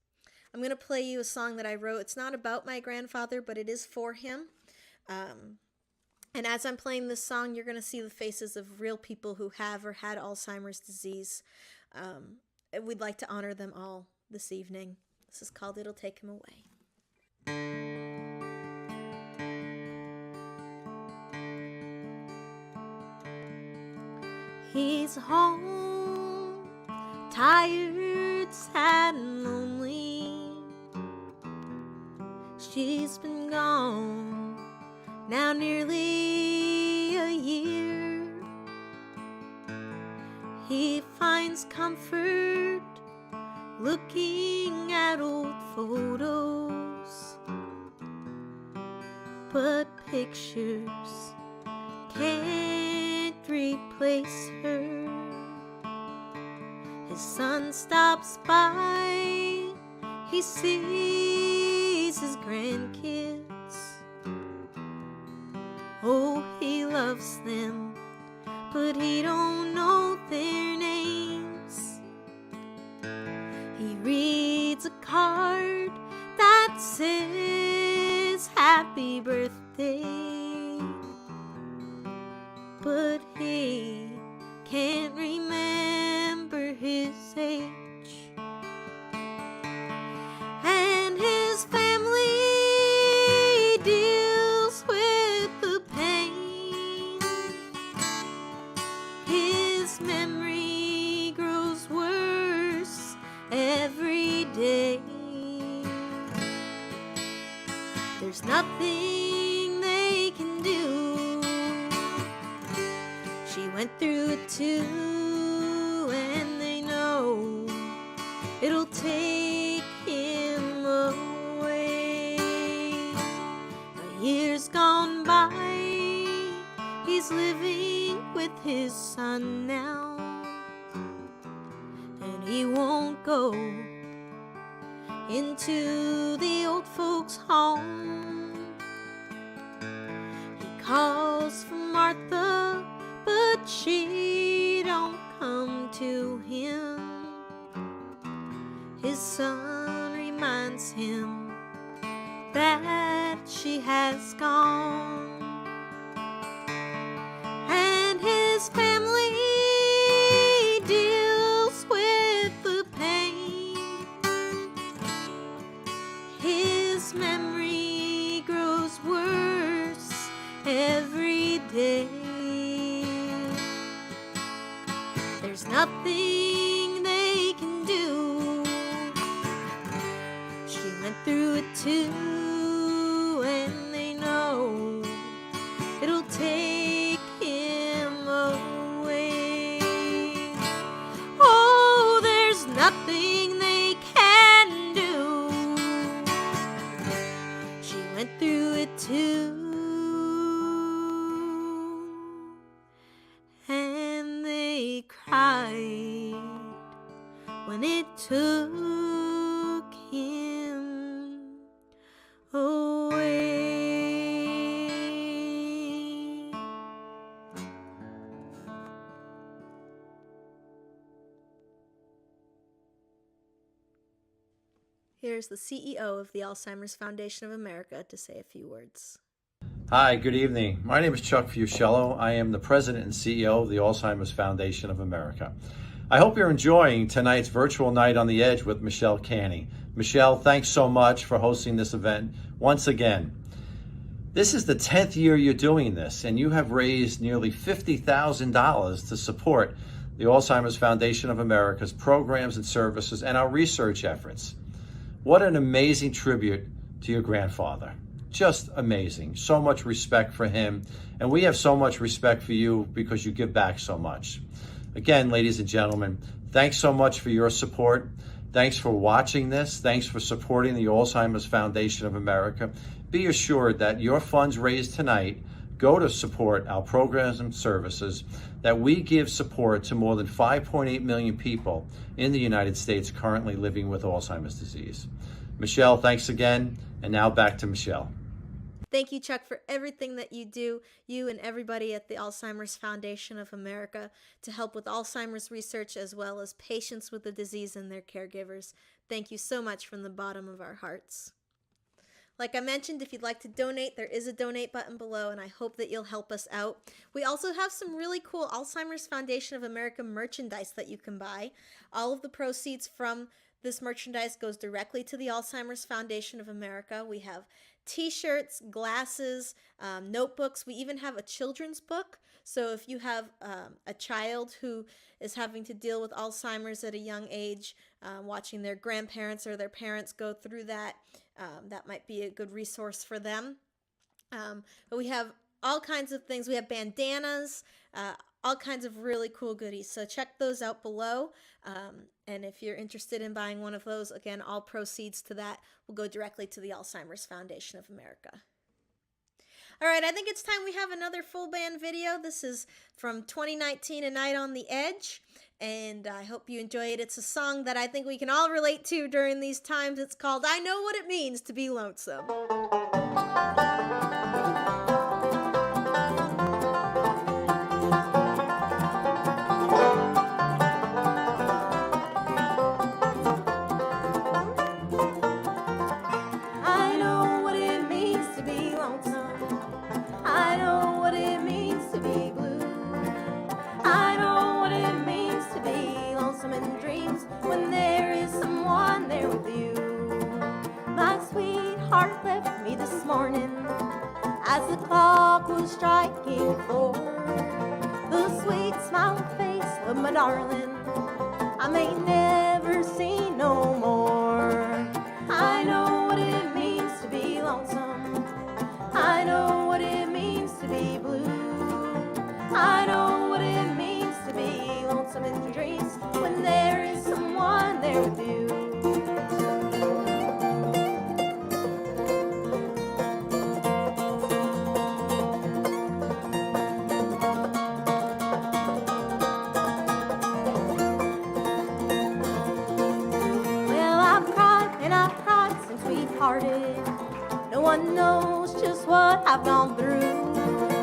I'm going to play you a song that I wrote. It's not about my grandfather, but it is for him. And as I'm playing this song, you're going to see the faces of real people who have or had Alzheimer's disease. And we'd like to honor them all this evening. This is called It'll Take Him Away. He's home, tired, sad, and lonely. She's been gone now nearly a year. He finds comfort looking at old photos, but pictures can't replace her. His son stops by, he sees his grandkids. Oh, he loves them, but he don't know their names. He reads a card that says happy birthday, but he can't remember his age. And his family deals with the pain. His memory grows worse every day. There's nothing they can do. She went through it too, and they know it'll take him away. A year's gone by, he's living with his son now, and he won't go into the old folks' home. He calls for Martha, but she don't come to him. His son reminds him that she has gone, and his family deals with the pain. His memory grows worse every day. There's nothing they can do. She went through it too, and they know it'll take him away. Oh, there's nothing they can do. She went through it too, and they cried when it took him away. Here's the CEO of the Alzheimer's Foundation of America to say a few words. Hi, good evening. My name is Chuck Fuscello. I am the President and CEO of the Alzheimer's Foundation of America. I hope you're enjoying tonight's virtual night on the edge with Michelle Canning. Michelle, thanks so much for hosting this event once again. This is the 10th year you're doing this, and you have raised nearly $50,000 to support the Alzheimer's Foundation of America's programs and services and our research efforts. What an amazing tribute to your grandfather. Just amazing. So much respect for him, and we have so much respect for you because you give back so much. Again, ladies and gentlemen, thanks so much for your support. Thanks for watching this. Thanks for supporting the Alzheimer's Foundation of America. Be assured that your funds raised tonight go to support our programs and services, that we give support to more than 5.8 million people in the United States currently living with Alzheimer's disease. Michelle, thanks again. And now back to Michelle. Thank you, Chuck, for everything that you do, you and everybody at the Alzheimer's Foundation of America, to help with Alzheimer's research as well as patients with the disease and their caregivers. Thank you so much from the bottom of our hearts. Like I mentioned, if you'd like to donate, there is a donate button below, and I hope that you'll help us out. We also have some really cool Alzheimer's Foundation of America merchandise that you can buy. All of the proceeds from this merchandise goes directly to the Alzheimer's Foundation of America. We have t-shirts, glasses, notebooks. We even have a children's book. So if you have a child who is having to deal with Alzheimer's at a young age, watching their grandparents or their parents go through that, that might be a good resource for them. But we have all kinds of things. We have bandanas, all kinds of really cool goodies. So check those out below. And if you're interested in buying one of those, again, all proceeds to that will go directly to the Alzheimer's Foundation of America. All right, I think it's time we have another full band video. This is from 2019, A Night on the Edge, and I hope you enjoy it. It's a song that I think we can all relate to during these times. It's called I Know What It Means to Be Lonesome. When there is someone there with you. My sweetheart left me this morning as the clock was striking 4. The sweet smiling face of my darling I may never see no more. I know what it means to be lonesome. I know what it means to be blue. I know what it means to be lonesome in dreams when there is someone there with you. Well, I've cried and I've cried since we parted. No one knows just what I've gone through.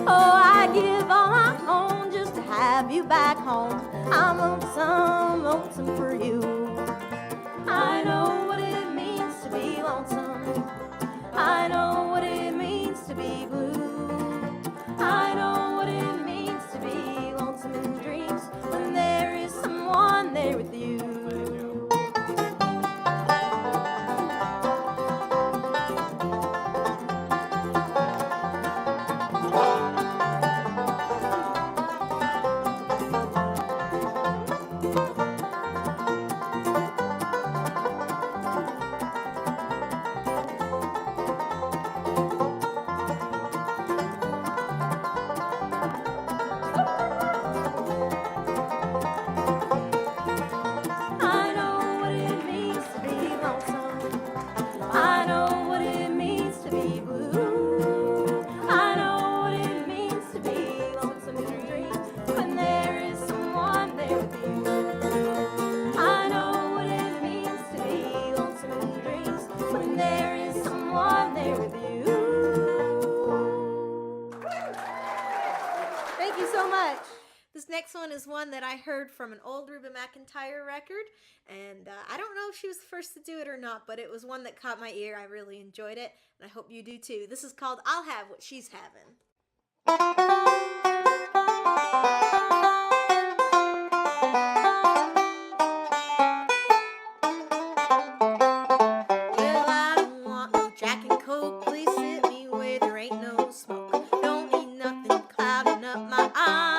Oh, I'd give all I own just to have you back home. I'm lonesome, lonesome for you. I know what it means to be lonesome. I know what it means to be blue. I know what it means to be lonesome in dreams when there is someone there with you. Next one is one that I heard from an old Reba McEntire record, and I don't know if she was the first to do it or not, but it was one that caught my ear. I really enjoyed it, and I hope you do too. This is called I'll Have What She's Having. Well, I don't want no Jack and Coke, please sit me where there ain't no smoke. Don't need nothing clouding up my eyes.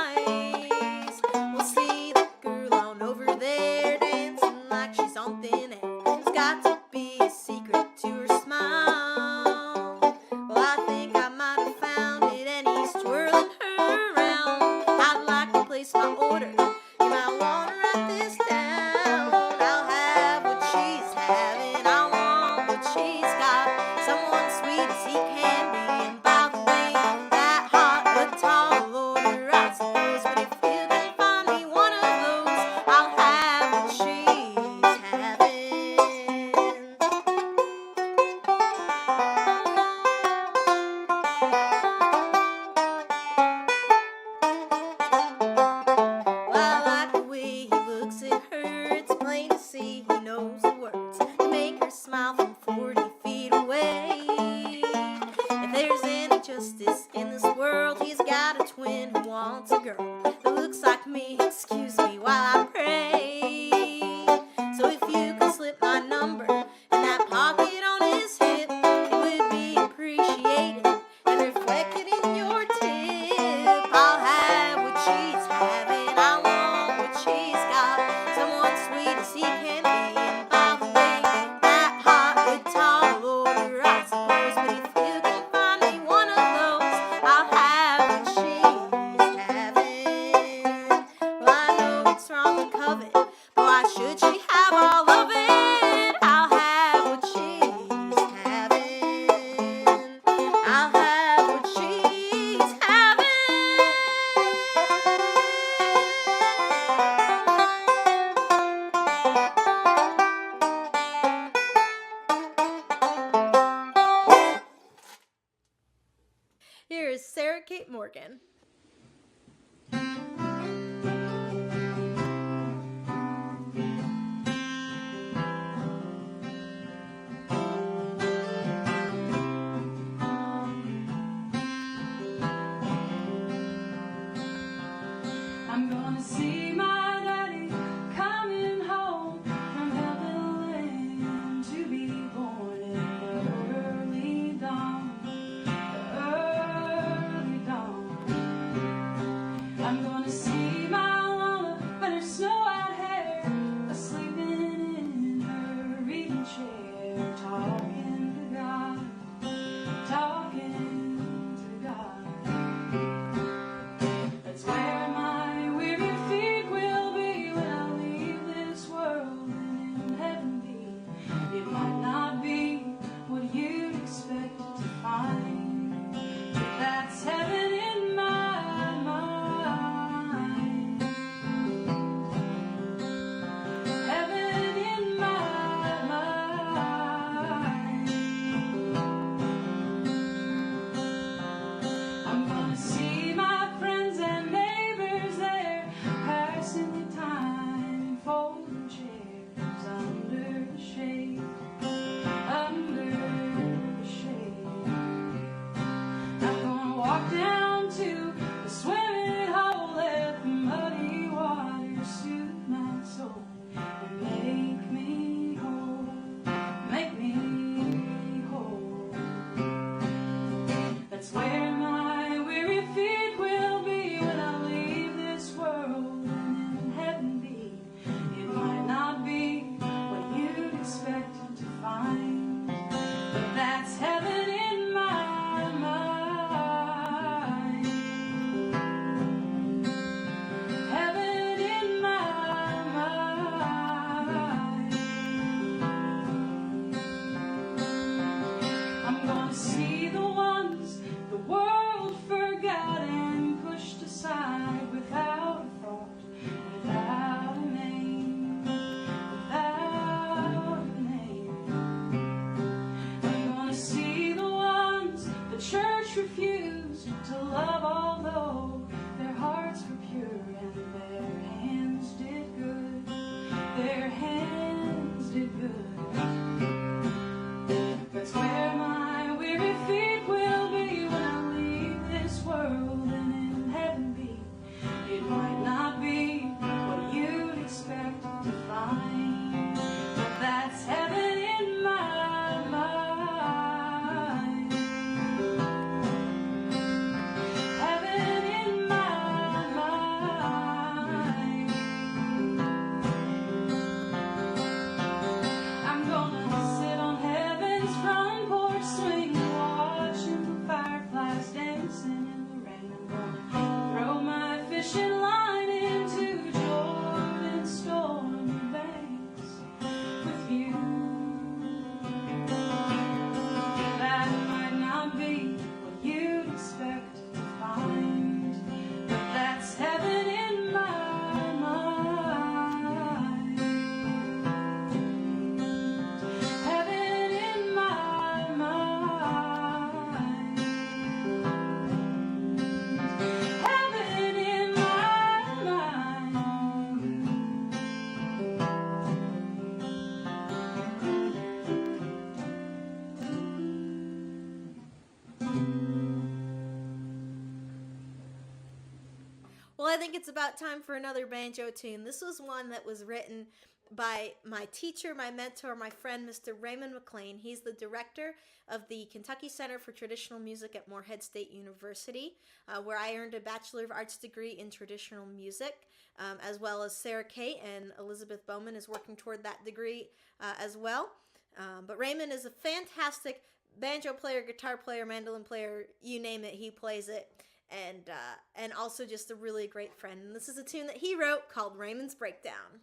Twirling her plain to see he knows the words to make her smile from 40 feet away. If there's any justice in this world, he's got a twin who wants a girl that looks like me. Excuse me while I pray. So if you could slip my number in that pocket on his hip, it would be appreciated and reflected in your tip. I'll have what she's having, I want what she's got, someone sweet as he can be. And by the way, that hot and tall order, I suppose. But if you can find me one of those, I'll have what she's having. Well, I know it's wrong to covet, but why should she have all of it? I'll have what she's having. I'll have what she's having. Here is Sarah Kate Morgan. I'm gonna see my daddy coming home from heaven to be born in the early dawn, the early dawn. think it's about time for another banjo tune. This was one that was written by my teacher, my mentor, my friend, Mr. Raymond McLean. He's the director of the Kentucky Center for Traditional Music at Morehead State University, where I earned a Bachelor of Arts degree in traditional music, as well as Sarah Kate and Elizabeth Bowman is working toward that degree as well. But Raymond is a fantastic banjo player, guitar player, mandolin player, you name it, he plays it. And also just a really great friend. And this is a tune that he wrote called Raymond's Breakdown.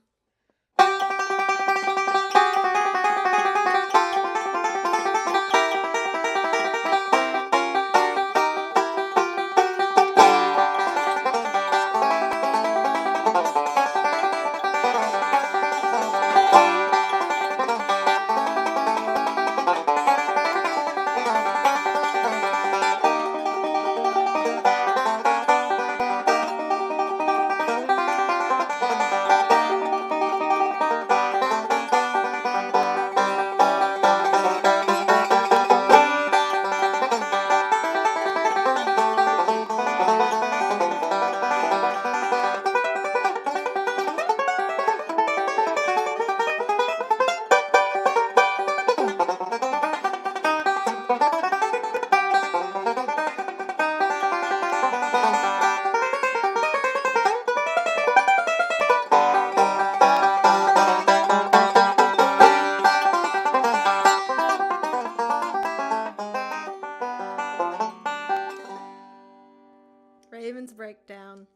Raven's Breakdown.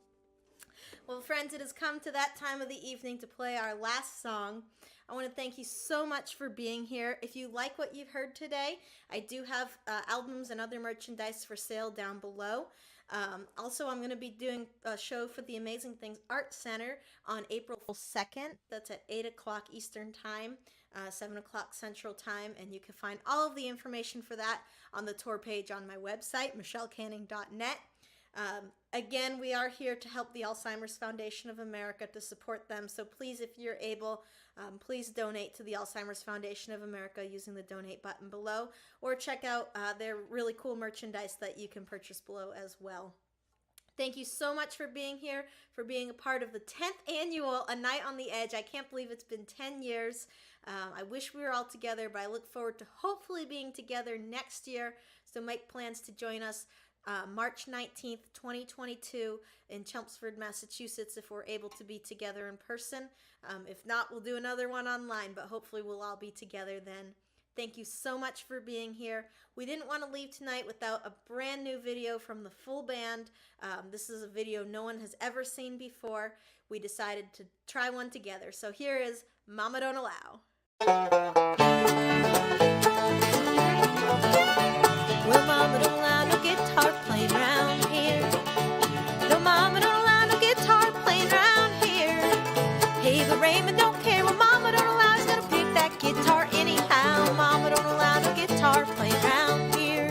Well, friends, it has come to that time of the evening to play our last song. I want to thank you so much for being here. If you like what you've heard today, I do have albums and other merchandise for sale down below. Also, I'm going to be doing a show for the Amazing Things Art Center on April 2nd. That's at 8 o'clock Eastern Time, 7 o'clock Central Time, and you can find all of the information for that on the tour page on my website, michellecanning.net. Again, we are here to help the Alzheimer's Foundation of America, to support them. So please, if you're able, please donate to the Alzheimer's Foundation of America using the donate button below, or check out their really cool merchandise that you can purchase below as well. Thank you so much for being here, for being a part of the 10th annual A Night on the Edge. I can't believe it's been 10 years. I wish we were all together, but I look forward to hopefully being together next year. So make plans to join us March 19th, 2022 in Chelmsford, Massachusetts, if we're able to be together in person. If not, we'll do another one online, but hopefully we'll all be together then. Thank you so much for being here. We didn't want to leave tonight without a brand new video from the full band. This is a video no one has ever seen before. We decided to try one together. So here is Mama Don't Allow. Well, Mama don't allow no guitar playing around here. No, Mama don't allow no guitar playing around here. Hey, but Raymond don't care what Mama don't allow. He's gonna pick that guitar anyhow. Mama don't allow no guitar playing around here.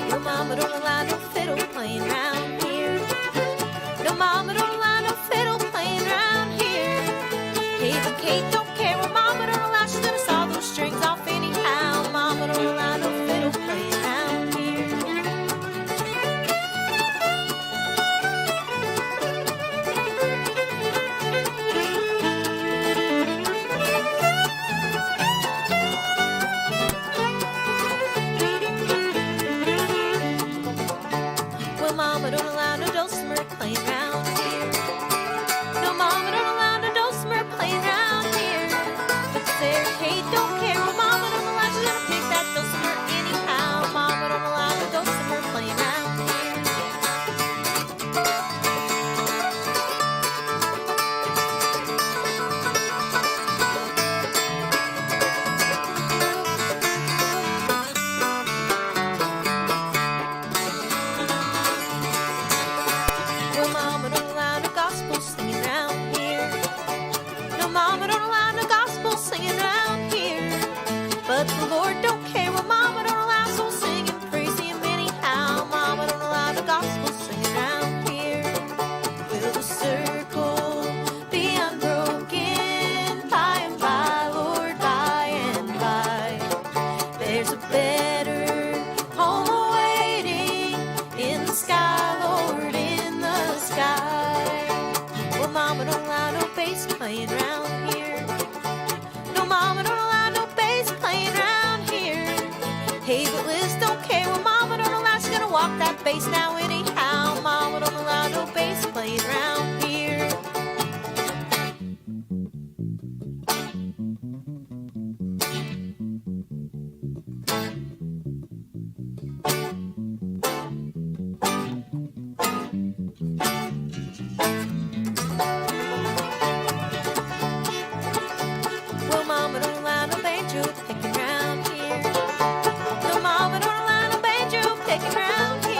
No, Mama don't allow no fiddle playing around here. No, Mama don't allow no fiddle playing around here. Hey, but Kate don't care what Mama don't allow. She's gonna saw those strings off anyhow. Mama don't allow no fiddle playing around here. Well, Mama don't allow no dulcimer playing around here. No, Mama don't allow no dulcimer playing around here. But Sarah Kate don't care what Mama don't allow. She's gonna pick that dulcimer anyhow. Mama don't allow no dulcimer playing around here. Well, Mama don't allow no gospel singing around here. No, Mama don't allow no gospel singing around here. But the Lord don't care what Mama don't allow, so we'll sing and praise Him anyhow. Mama don't allow no gospel singing around here. bass now anyhow. Mama don't allow no bass playing around here. Well, Mama don't allow no banjo picking around here. No, Mama don't allow no banjo picking around here.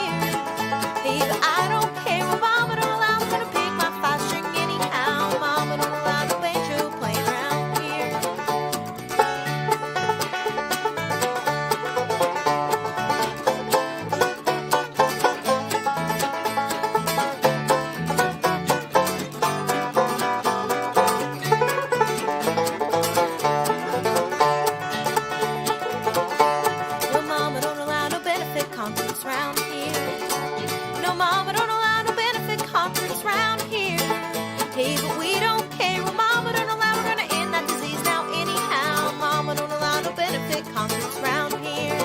Hey, but I don't care what Mama don't allow. I'm gonna pick my 5-string anyhow. Mama don't allow no banjo playing around here. Well, Mama don't allow no benefit concerts round here. No, Mama don't allow no benefit concerts round here. Hey, but we don't care what Mama don't allow. We're gonna end that disease now anyhow. Mama don't allow no benefit concerts round here.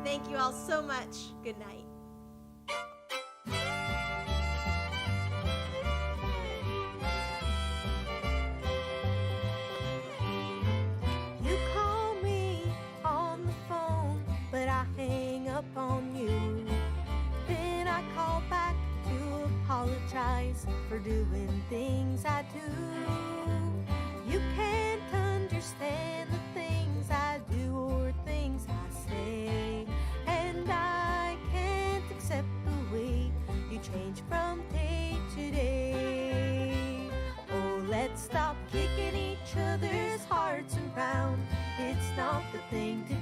Thank you all so much. Good night. You call me on the phone, but I hang up on you. Then I call back to apologize for doing things I do. You can't understand the things I do or things I say, and I can't accept the way you change from day to day. Oh, let's stop kicking each other's hearts around. It's not the thing to do.